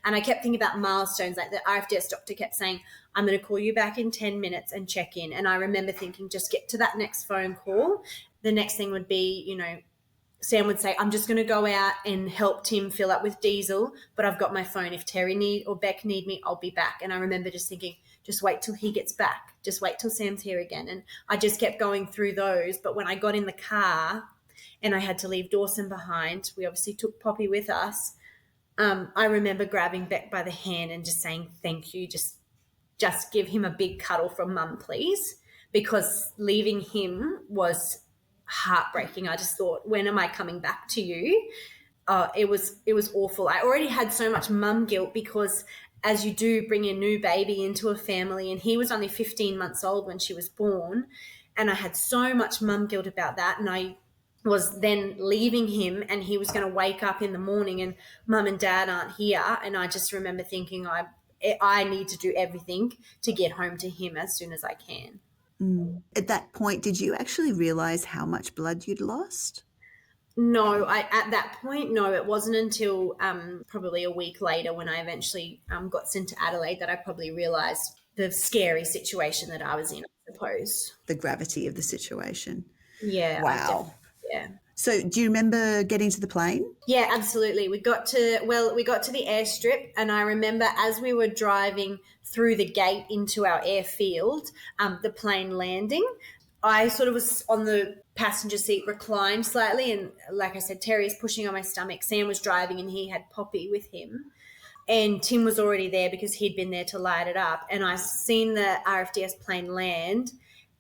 and I kept thinking about milestones. Like the RFDS doctor kept saying, I'm going to call you back in 10 minutes and check in. And I remember thinking, just get to that next phone call. The next thing would be, Sam would say, I'm just going to go out and help Tim fill up with diesel, but I've got my phone. If Terry or Beck need me, I'll be back. And I remember just thinking, just wait till he gets back. Just wait till Sam's here again. And I just kept going through those. But when I got in the car and I had to leave Dawson behind, we obviously took Poppy with us. I remember grabbing Beck by the hand and just saying, thank you. Just give him a big cuddle from Mum, please. Because leaving him was heartbreaking. I just thought, when am I coming back to you? It was awful. I already had so much mum guilt because as you do bring a new baby into a family, and he was only 15 months old when she was born, and I had so much mum guilt about that, and I was then leaving him and he was going to wake up in the morning and Mum and Dad aren't here, and I just remember thinking I need to do everything to get home to him as soon as I can. At that point, did you actually realise how much blood you'd lost? No, at that point, no. It wasn't until probably a week later when I eventually got sent to Adelaide that I probably realised the scary situation that I was in, I suppose. The gravity of the situation. Yeah. Wow. Yeah. So do you remember getting to the plane? Yeah, absolutely. We got to the airstrip, and I remember as we were driving through the gate into our airfield, the plane landing, I sort of was on the passenger seat, reclined slightly, and like I said, Terry's pushing on my stomach. Sam was driving and he had Poppy with him, and Tim was already there because he'd been there to light it up. And I seen the RFDS plane land,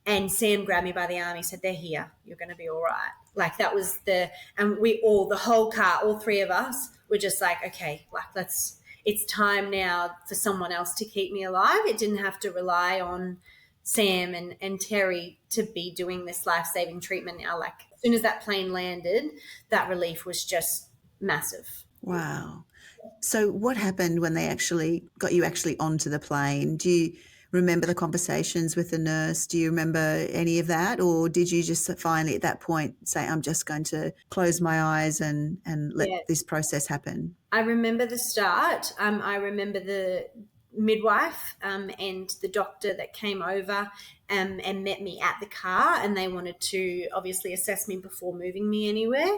and Sam grabbed me by the arm. He said, they're here. You're going to be all right. Like that was the whole car, all 3 of us were just like, okay, like it's time now for someone else to keep me alive. It didn't have to rely on Sam and Terry to be doing this life-saving treatment now. Like, as soon as that plane landed, that relief was just massive. Wow. So what happened when they actually got you actually onto the plane? Do you remember the conversations with the nurse? Do you remember any of that? Or did you just finally at that point say, I'm just going to close my eyes and let Yeah. this process happen? I remember the start. I remember the midwife and the doctor that came over and met me at the car, and they wanted to obviously assess me before moving me anywhere.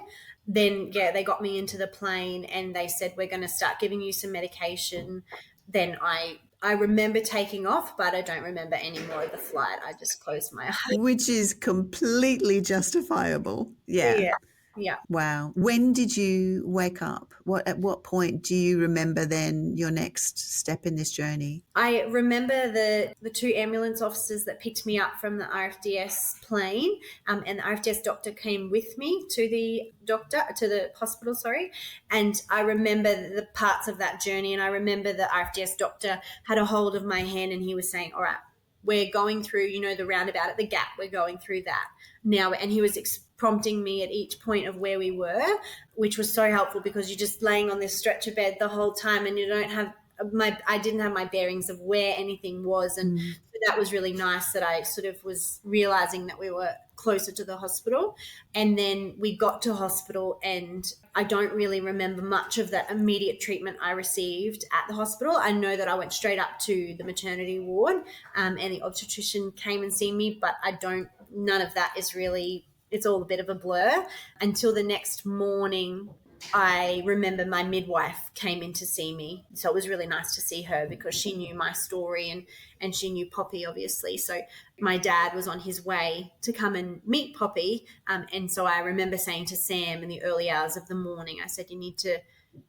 Then, they got me into the plane and they said, we're going to start giving you some medication. Then I remember taking off, but I don't remember any more of the flight. I just closed my eyes. Which is completely justifiable. Yeah. Yeah. Wow. When did you wake up? At what point do you remember then your next step in this journey? I remember the two ambulance officers that picked me up from the RFDS plane, and the RFDS doctor came with me to the hospital, and I remember the parts of that journey, and I remember the RFDS doctor had a hold of my hand and he was saying, all right, we're going through, the roundabout at the gap, we're going through that now, and he was prompting me at each point of where we were, which was so helpful because you're just laying on this stretcher bed the whole time and you don't have I didn't have my bearings of where anything was, and so that was really nice that I sort of was realizing that we were closer to the hospital. And then we got to hospital, and I don't really remember much of that immediate treatment I received at the hospital. I know that I went straight up to the maternity ward, and the obstetrician came and seen me, but none of that is really, it's all a bit of a blur until the next morning. I remember my midwife came in to see me. So it was really nice to see her because she knew my story and she knew Poppy, obviously. So my dad was on his way to come and meet Poppy. And so I remember saying to Sam in the early hours of the morning, I said, you need to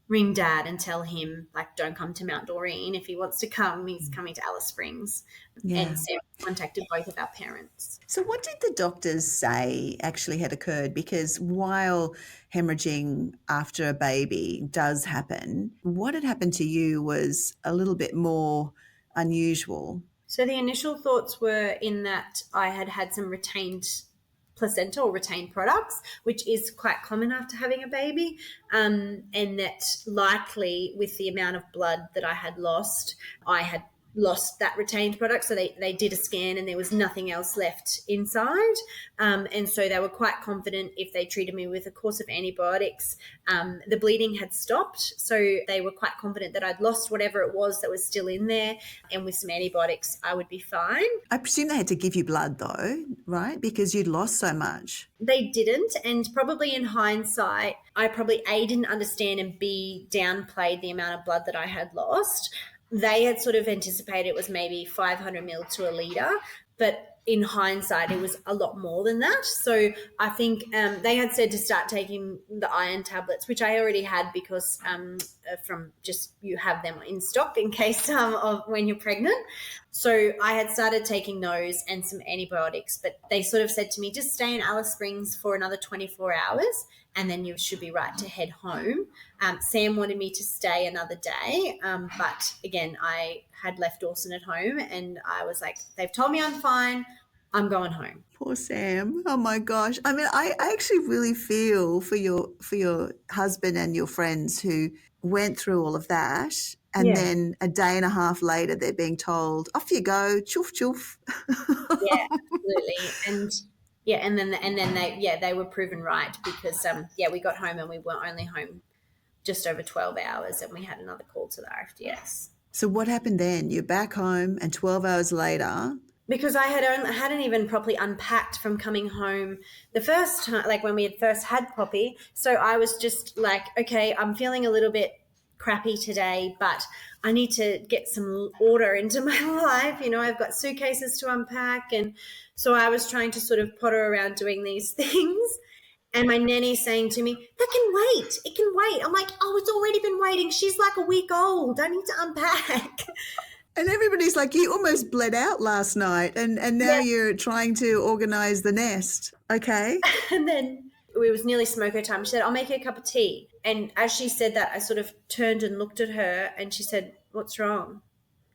ring Dad and tell him, like, don't come to Mount Doreen. If he wants to come, he's coming to Alice Springs. Yeah. And Sam contacted both of our parents. So what did the doctors say actually had occurred? Because while hemorrhaging after a baby does happen, what had happened to you was a little bit more unusual. So the initial thoughts were in that I had had some retained placenta or retained products, which is quite common after having a baby, and that likely with the amount of blood that I had lost, I had lost that retained product. So they did a scan and there was nothing else left inside. And so they were quite confident if they treated me with a course of antibiotics, the bleeding had stopped. So they were quite confident that I'd lost whatever it was that was still in there. And with some antibiotics, I would be fine. I presume they had to give you blood though, right? Because you'd lost so much. They didn't. And probably in hindsight, I probably A, didn't understand, and B, downplayed the amount of blood that I had lost. They had sort of anticipated it was maybe 500 mil to a litre, but in hindsight, it was a lot more than that. So I think they had said to start taking the iron tablets, which I already had because from just you have them in stock in case of when you're pregnant. So I had started taking those and some antibiotics, but they sort of said to me, just stay in Alice Springs for another 24 hours and then you should be right to head home. Sam wanted me to stay another day, but again, I had left Dawson at home and I was like, they've told me I'm fine, I'm going home. Poor Sam. Oh my gosh. I mean, I actually really feel for your husband and your friends who went through all of that. And then a day and a half later, they're being told, off you go, choof, choof. Yeah, absolutely. And then they were proven right because, we got home and we were only home just over 12 hours and we had another call to the RFDS. So what happened then? You're back home and 12 hours later. Because I hadn't even properly unpacked from coming home the first time, like when we had first had Poppy. So I was just like, okay, I'm feeling a little bit crappy today, but I need to get some order into my life. I've got suitcases to unpack. And so I was trying to sort of potter around doing these things. And my nanny's saying to me, that can wait. It can wait. I'm like, oh, it's already been waiting. She's like a week old. I need to unpack. And everybody's like, you almost bled out last night and now you're trying to organise the nest. Okay. And then it was nearly smoko time. She said, I'll make you a cup of tea. And as she said that, I sort of turned and looked at her and she said, what's wrong?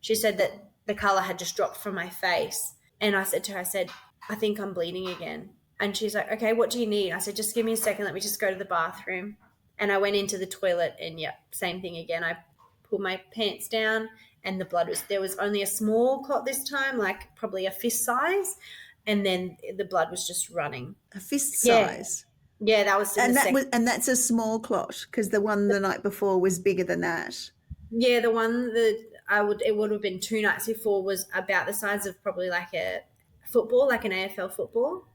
She said that the colour had just dropped from my face. And I said to her, I said, I think I'm bleeding again. And she's like, okay, what do you need? I said, just give me a second. Let me just go to the bathroom. And I went into the toilet and, same thing again. I pulled my pants down and there was only a small clot this time, like probably a fist size. And then the blood was just running. A fist Yeah. size. Yeah, that was in the second. And that's a small clot because the one the night before was bigger than that. Yeah, the one that it would have been 2 nights before was about the size of probably like a football, like an AFL football.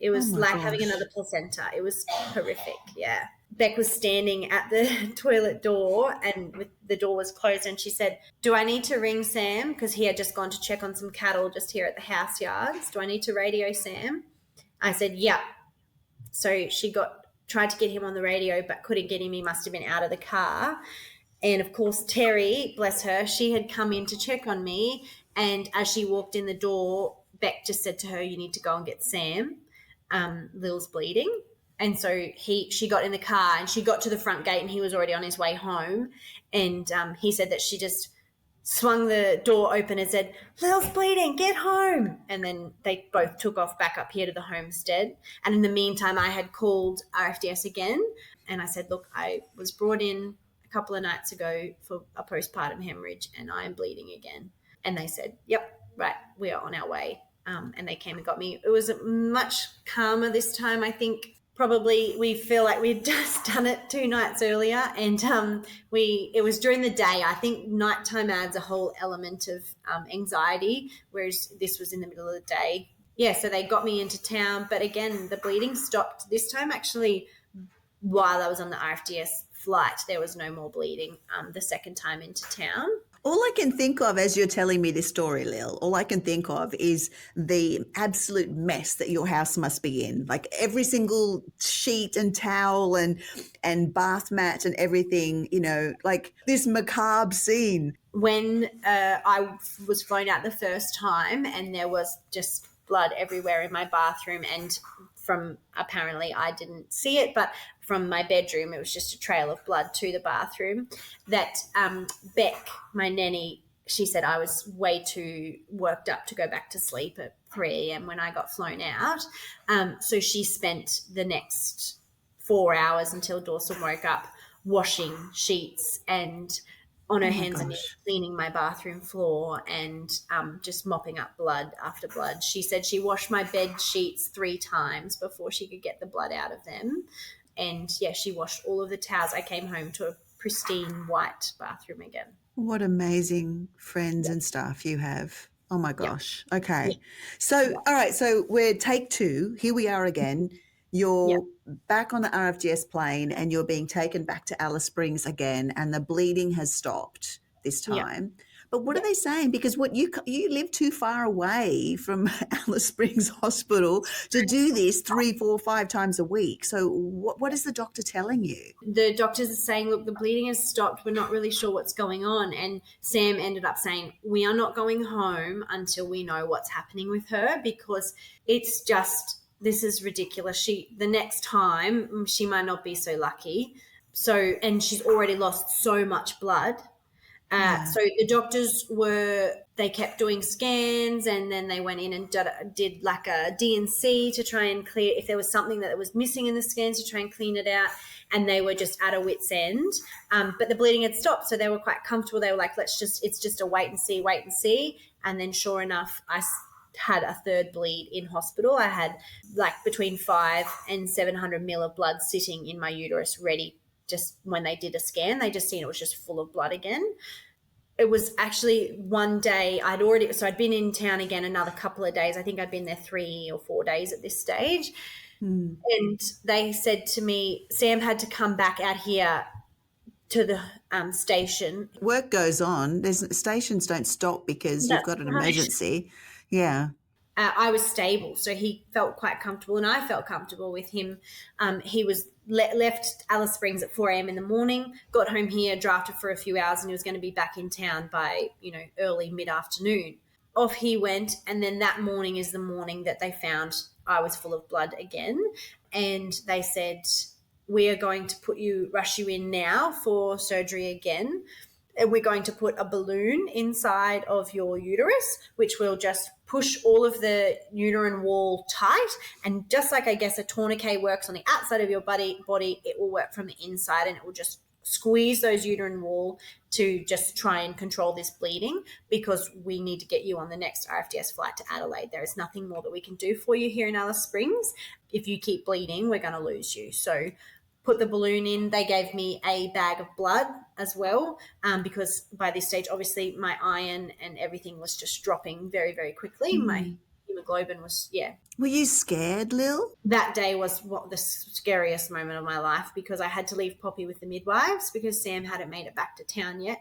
It was like having another placenta. It was horrific. Yeah. Beck was standing at the toilet door and the door was closed, and she said, do I need to ring Sam? Because he had just gone to check on some cattle just here at the house yards. Do I need to radio Sam? I said, yeah. So she tried to get him on the radio but couldn't get him. He must have been out of the car. And, of course, Terry, bless her, she had come in to check on me, and as she walked in the door, Beck just said to her, you need to go and get Sam. Lil's bleeding. And so she got in the car and she got to the front gate and he was already on his way home. And he said that she just swung the door open and said, Lil's bleeding, get home. And then they both took off back up here to the homestead. And in the meantime, I had called RFDS again and I said, look, I was brought in a couple of nights ago for a postpartum hemorrhage and I am bleeding again. And they said, yep, right, we are on our way. And they came and got me. It was much calmer this time. I think probably we feel like we'd just done it 2 nights earlier, and it was during the day. I think nighttime adds a whole element of anxiety, whereas this was in the middle of the day. Yeah, so they got me into town, but again, the bleeding stopped this time. Actually, while I was on the RFDS flight, there was no more bleeding the second time into town. All I can think of as you're telling me this story, Lil, all I can think of is the absolute mess that your house must be in. Like every single sheet and towel and bath mat and everything, like this macabre scene. When I was flown out the first time and there was just blood everywhere in my bathroom, and from apparently I didn't see it, but from my bedroom, it was just a trail of blood to the bathroom, that Beck, my nanny, she said I was way too worked up to go back to sleep at 3 a.m. when I got flown out. So she spent the next 4 hours until Dawson woke up washing sheets and on her hands and knees, cleaning my bathroom floor and just mopping up blood after blood. She said she washed my bed sheets 3 times before she could get the blood out of them. And, yeah, she washed all of the towels. I came home to a pristine white bathroom again. What amazing friends and staff you have. Oh, my gosh. Yep. Okay. So, all right, so we're take 2. Here we are again. You're back on the RFDS plane and you're being taken back to Alice Springs again, and the bleeding has stopped this time. But what are they saying? Because you live too far away from Alice Springs Hospital to do this 3, 4, 5 times a week. So what is the doctor telling you? The doctors are saying, look, the bleeding has stopped. We're not really sure what's going on. And Sam ended up saying, we are not going home until we know what's happening with her, because it's just, this is ridiculous. The next time she might not be so lucky. So, and she's already lost so much blood. So the doctors they kept doing scans, and then they went in and did like a D&C to try and clear if there was something that was missing in the scans, to try and clean it out. And they were just at a wit's end. But the bleeding had stopped, so they were quite comfortable. They were like, it's just a wait and see. And then sure enough, I had a 3rd bleed in hospital. I had like between 5 and 700 mil of blood sitting in my uterus ready. Just when they did a scan, they just seen it was just full of blood again. It was actually one day I'd been in town again another couple of days. I think I'd been there 3 or 4 days at this stage. And they said to me, Sam had to come back out here to the station. Work goes on. Stations don't stop because you've got an emergency. Yeah. I was stable, so he felt quite comfortable, and I felt comfortable with him. He was left Alice Springs at 4 a.m. in the morning, got home here, drafted for a few hours, and he was going to be back in town by, early mid-afternoon. Off he went, and then that morning is the morning that they found I was full of blood again, and they said, we are going to rush you in now for surgery again. and we're going to put a balloon inside of your uterus, which will just push all of the uterine wall tight. And just like, I guess, a tourniquet works on the outside of your body, it will work from the inside, and it will just squeeze those uterine wall to just try and control this bleeding, because we need to get you on the next RFDS flight to Adelaide. There is nothing more that we can do for you here in Alice Springs. If you keep bleeding, we're going to lose you. So put the balloon in. They gave me a bag of blood as well, because by this stage, obviously, my iron and everything was just dropping very, very quickly. My hemoglobin was, Were you scared, Lil? that day was the scariest moment of my life, because I had to leave Poppy with the midwives because Sam hadn't made it back to town yet,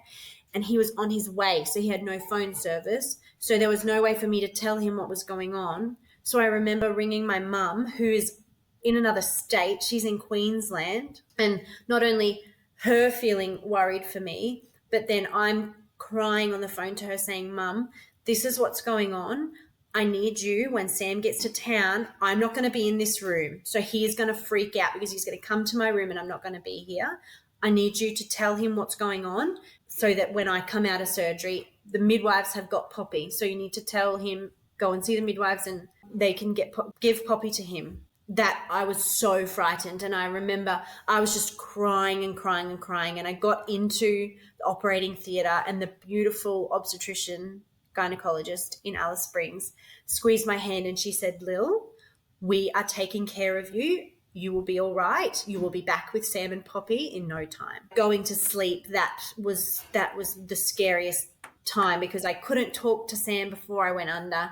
and he was on his way, so he had no phone service. So there was no way for me to tell him what was going on. So I remember ringing my mum, who is in another state. She's in Queensland, and not only her feeling worried for me, but then I'm crying on the phone to her saying, Mum, this is what's going on. I need you, when Sam gets to town, I'm not going to be in this room. So he's going to freak out because he's going to come to my room and I'm not going to be here. I need you to tell him what's going on so that when I come out of surgery, the midwives have got Poppy. So you need to tell him, go and see the midwives and they can give Poppy to him. That I was so frightened, and I remember I was just crying and crying and crying, and I got into the operating theatre, and the beautiful obstetrician gynecologist in Alice Springs squeezed my hand and she said, Lil, we are taking care of you. You will be all right. You will be back with Sam and Poppy in no time. Going to sleep, that was the scariest time, because I couldn't talk to Sam before I went under,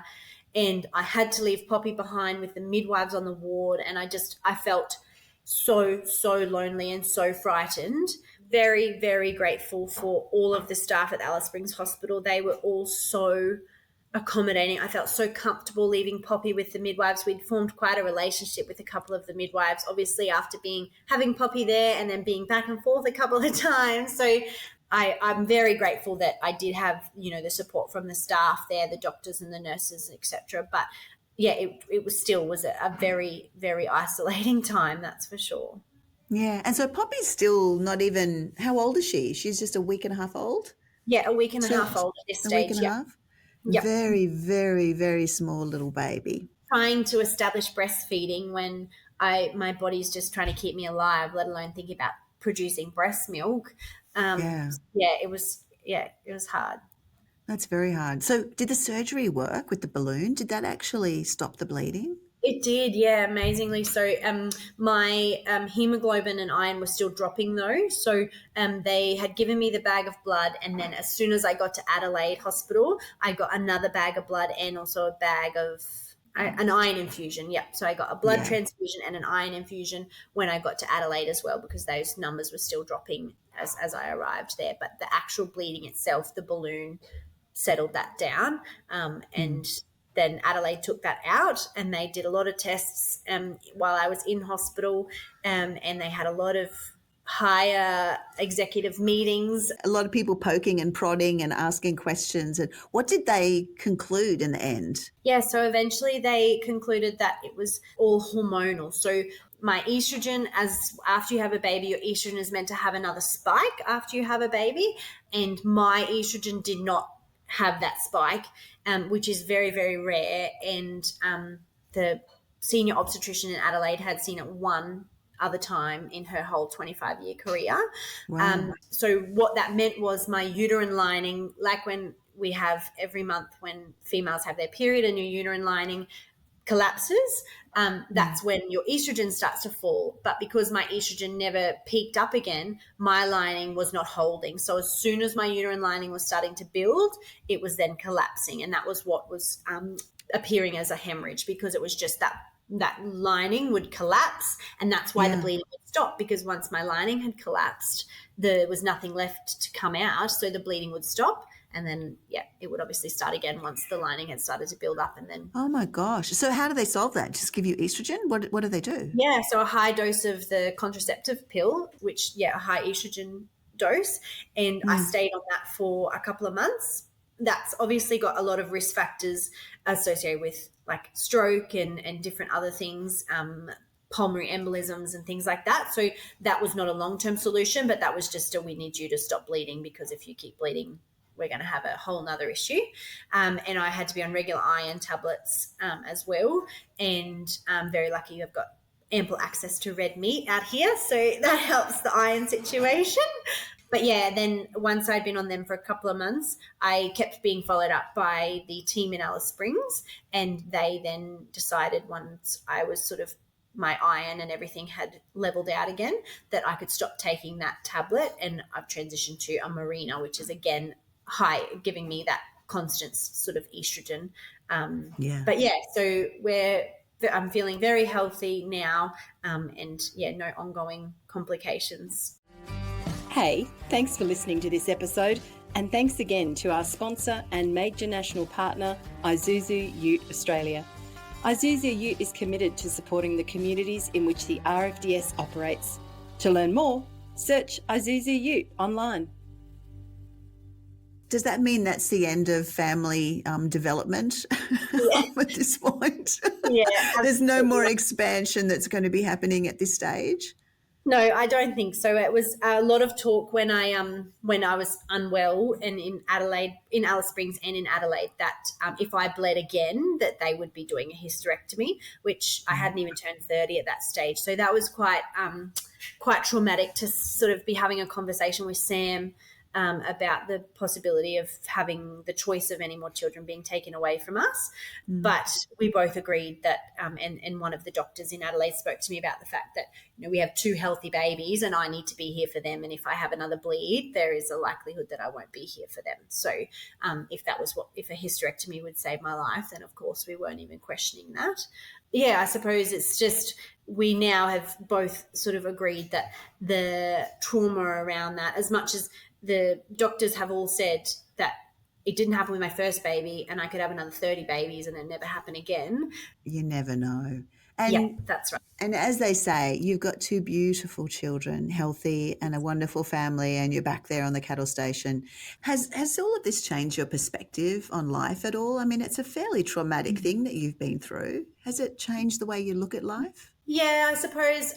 and I had to leave Poppy behind with the midwives on the ward, and I felt so lonely and so frightened. Very, very grateful for all of the staff at the Alice Springs Hospital. They were all so accommodating. I felt so comfortable leaving Poppy with the midwives. We'd formed quite a relationship with a couple of the midwives, obviously after having Poppy there and then being back and forth a couple of times. So I'm very grateful that I did have, the support from the staff there, the doctors and the nurses, etc. But yeah, it was a very, very isolating time, that's for sure. Yeah. And so Poppy's still not even, how old is she? She's just a week and a half old? Yeah, a week and a half old at this stage. A week and a half? Yep. Very, very, very small little baby. Trying to establish breastfeeding when my body's just trying to keep me alive, let alone thinking about producing breast milk. It was hard. That's very hard. So did the surgery work with the balloon? Did that actually stop the bleeding? It did, yeah, amazingly. So my hemoglobin and iron were still dropping though. So they had given me the bag of blood, and then as soon as I got to Adelaide Hospital, I got another bag of blood and also a bag of an iron infusion. Yep. So I got a blood transfusion and an iron infusion when I got to Adelaide as well, because those numbers were still dropping as I arrived there. But the actual bleeding itself, the balloon settled that down, and then Adelaide took that out, and they did a lot of tests while I was in hospital, and they had a lot of higher executive meetings. A lot of people poking and prodding and asking questions. And what did they conclude in the end? Yeah, so eventually they concluded that it was all hormonal. So my estrogen, after you have a baby, your estrogen is meant to have another spike after you have a baby, and my estrogen did not have that spike, which is very, very rare. And the senior obstetrician in Adelaide had seen it one other time in her whole 25-year career. Wow. So what that meant was my uterine lining, like when we have every month when females have their period and your uterine lining collapses, that's when your estrogen starts to fall. But because my estrogen never peaked up again, my lining was not holding. So as soon as my uterine lining was starting to build, it was then collapsing. And that was what was appearing as a hemorrhage, because it was just that lining would collapse, and that's why the bleeding would stop, because once my lining had collapsed, there was nothing left to come out, so the bleeding would stop, and then it would obviously start again once the lining had started to build up. And then oh my gosh, so how do they solve that? Just give you estrogen? What do they do? So a high dose of the contraceptive pill, which a high estrogen dose, and I stayed on that for a couple of months. That's obviously got a lot of risk factors associated with like stroke and different other things pulmonary embolisms and things like that. So that was not a long-term solution, but that was just we need you to stop bleeding, because if you keep bleeding, we're going to have a whole nother issue. And I had to be on regular iron tablets as well. And I'm very lucky I've got ample access to red meat out here, so that helps the iron situation. But yeah, then once I'd been on them for a couple of months, I kept being followed up by the team in Alice Springs, and they then decided, once I was sort of, my iron and everything had leveled out again, that I could stop taking that tablet, and I've transitioned to a Marina, which is again high, giving me that constant sort of estrogen. But yeah, so I'm feeling very healthy now, and yeah, no ongoing complications. Hey, thanks for listening to this episode, and thanks again to our sponsor and major national partner, Isuzu Ute Australia. Isuzu Ute is committed to supporting the communities in which the RFDS operates. To learn more, search Isuzu Ute online. Does that mean that's the end of family development at this point? Yeah, There's no more expansion that's going to be happening at this stage? No, I don't think so. It was a lot of talk when I was unwell and in Adelaide, in Alice Springs and in Adelaide, that if I bled again, that they would be doing a hysterectomy, which I hadn't even turned 30 at that stage. So that was quite traumatic to sort of be having a conversation with Sam about the possibility of having the choice of any more children being taken away from us. But we both agreed that, and one of the doctors in Adelaide spoke to me about the fact that, we have 2 healthy babies and I need to be here for them. And if I have another bleed, there is a likelihood that I won't be here for them. So if a hysterectomy would save my life, then of course we weren't even questioning that. Yeah, I suppose it's just, we now have both sort of agreed that the trauma around that, as much as the doctors have all said that it didn't happen with my first baby and I could have another 30 babies and it never happen again. You never know. And, yeah, that's right. And as they say, you've got 2 beautiful children, healthy, and a wonderful family, and you're back there on the cattle station. Has all of this changed your perspective on life at all? I mean, it's a fairly traumatic thing that you've been through. Has it changed the way you look at life? Yeah, I suppose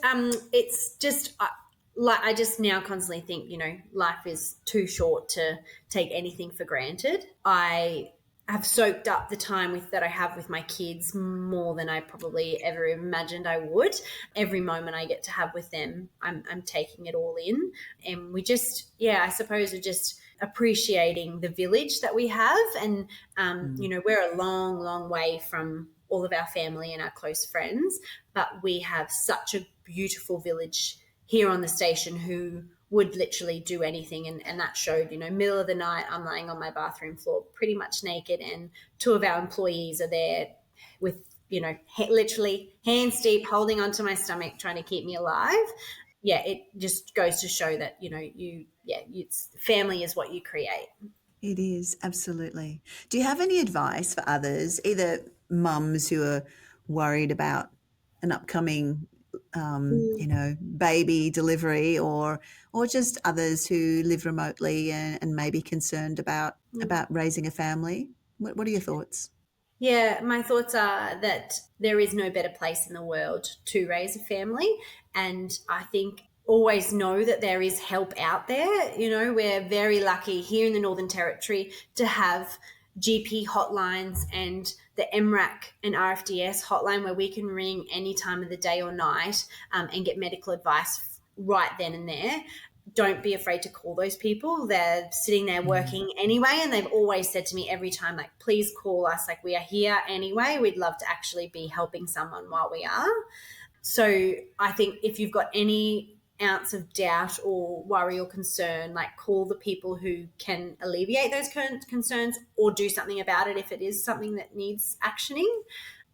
it's just I just now constantly think, life is too short to take anything for granted. I have soaked up the time that I have with my kids more than I probably ever imagined I would. Every moment I get to have with them, I'm taking it all in. And we just, I suppose we're just appreciating the village that we have. And, we're a long, long way from all of our family and our close friends, but we have such a beautiful village here on the station who would literally do anything. And that showed, middle of the night, I'm lying on my bathroom floor pretty much naked, and 2 of our employees are there with, literally hands deep, holding onto my stomach, trying to keep me alive. Yeah, it just goes to show that, family is what you create. It is, absolutely. Do you have any advice for others, either mums who are worried about an upcoming baby delivery, or just others who live remotely and may be concerned about raising a family? What are your thoughts? Yeah, my thoughts are that there is no better place in the world to raise a family. And I think always know that there is help out there. We're very lucky here in the Northern Territory to have GP hotlines and the MRAC and RFDS hotline where we can ring any time of the day or night and get medical advice right then and there. Don't be afraid to call those people. They're sitting there working anyway, and they've always said to me every time, like, please call us. Like, we are here anyway. We'd love to actually be helping someone while we are. So I think if you've got any ounce of doubt or worry or concern, like, call the people who can alleviate those concerns or do something about it if it is something that needs actioning.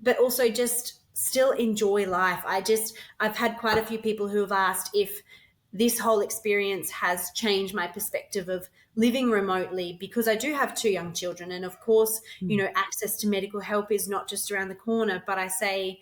But also just still enjoy life. I've had quite a few people who have asked if this whole experience has changed my perspective of living remotely, because I do have 2 young children. And of course, access to medical help is not just around the corner, but I say,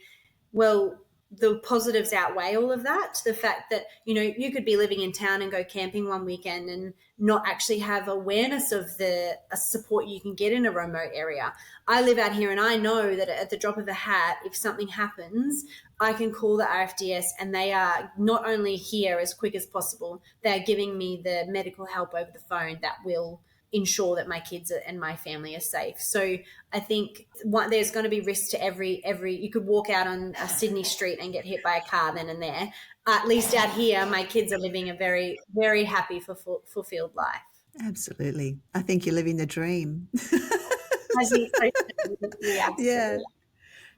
well, the positives outweigh all of that. The fact that, you could be living in town and go camping one weekend and not actually have awareness of the support you can get in a remote area. I live out here and I know that at the drop of a hat, if something happens, I can call the RFDS and they are not only here as quick as possible, they're giving me the medical help over the phone that will ensure that my kids and my family are safe. So I think there's going to be risk to every, you could walk out on a Sydney street and get hit by a car then and there. At least out here, my kids are living a very, very happy, fulfilled life. Absolutely. I think you're living the dream. I think so. Yeah. Yeah.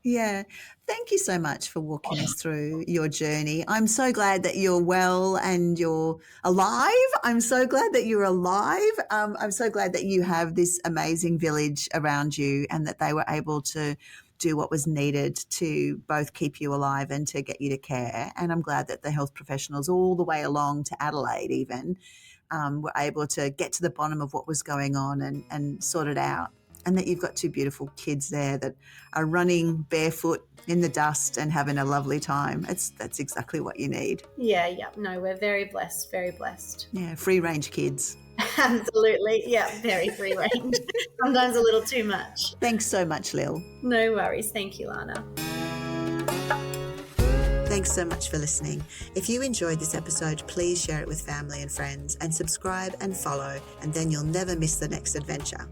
Yeah. Thank you so much for walking us through your journey. I'm so glad that you're well and you're alive. I'm so glad that you're alive. I'm so glad that you have this amazing village around you and that they were able to do what was needed to both keep you alive and to get you to care. And I'm glad that the health professionals all the way along to Adelaide even were able to get to the bottom of what was going on and sort it out. And that you've got two beautiful kids there that are running barefoot in the dust and having a lovely time. That's exactly what you need. Yeah. No, we're very blessed, very blessed. Yeah, free range kids. Absolutely. Yeah, very free range. Sometimes a little too much. Thanks so much, Lil. No worries. Thank you, Lana. Thanks so much for listening. If you enjoyed this episode, please share it with family and friends and subscribe and follow, and then you'll never miss the next adventure.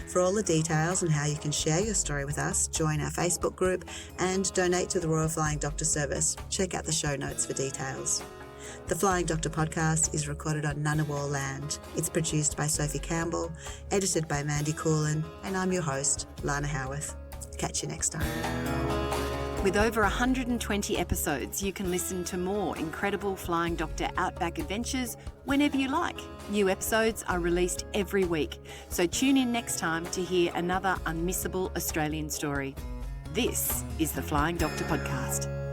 For all the details on how you can share your story with us, join our Facebook group and donate to the Royal Flying Doctor Service. Check out the show notes for details. The Flying Doctor podcast is recorded on Ngunnawal land. It's produced by Sophie Campbell, edited by Mandy Coolin, and I'm your host, Lana Howarth. Catch you next time. With over 120 episodes, you can listen to more incredible Flying Doctor Outback adventures whenever you like. New episodes are released every week, so tune in next time to hear another unmissable Australian story. This is the Flying Doctor Podcast.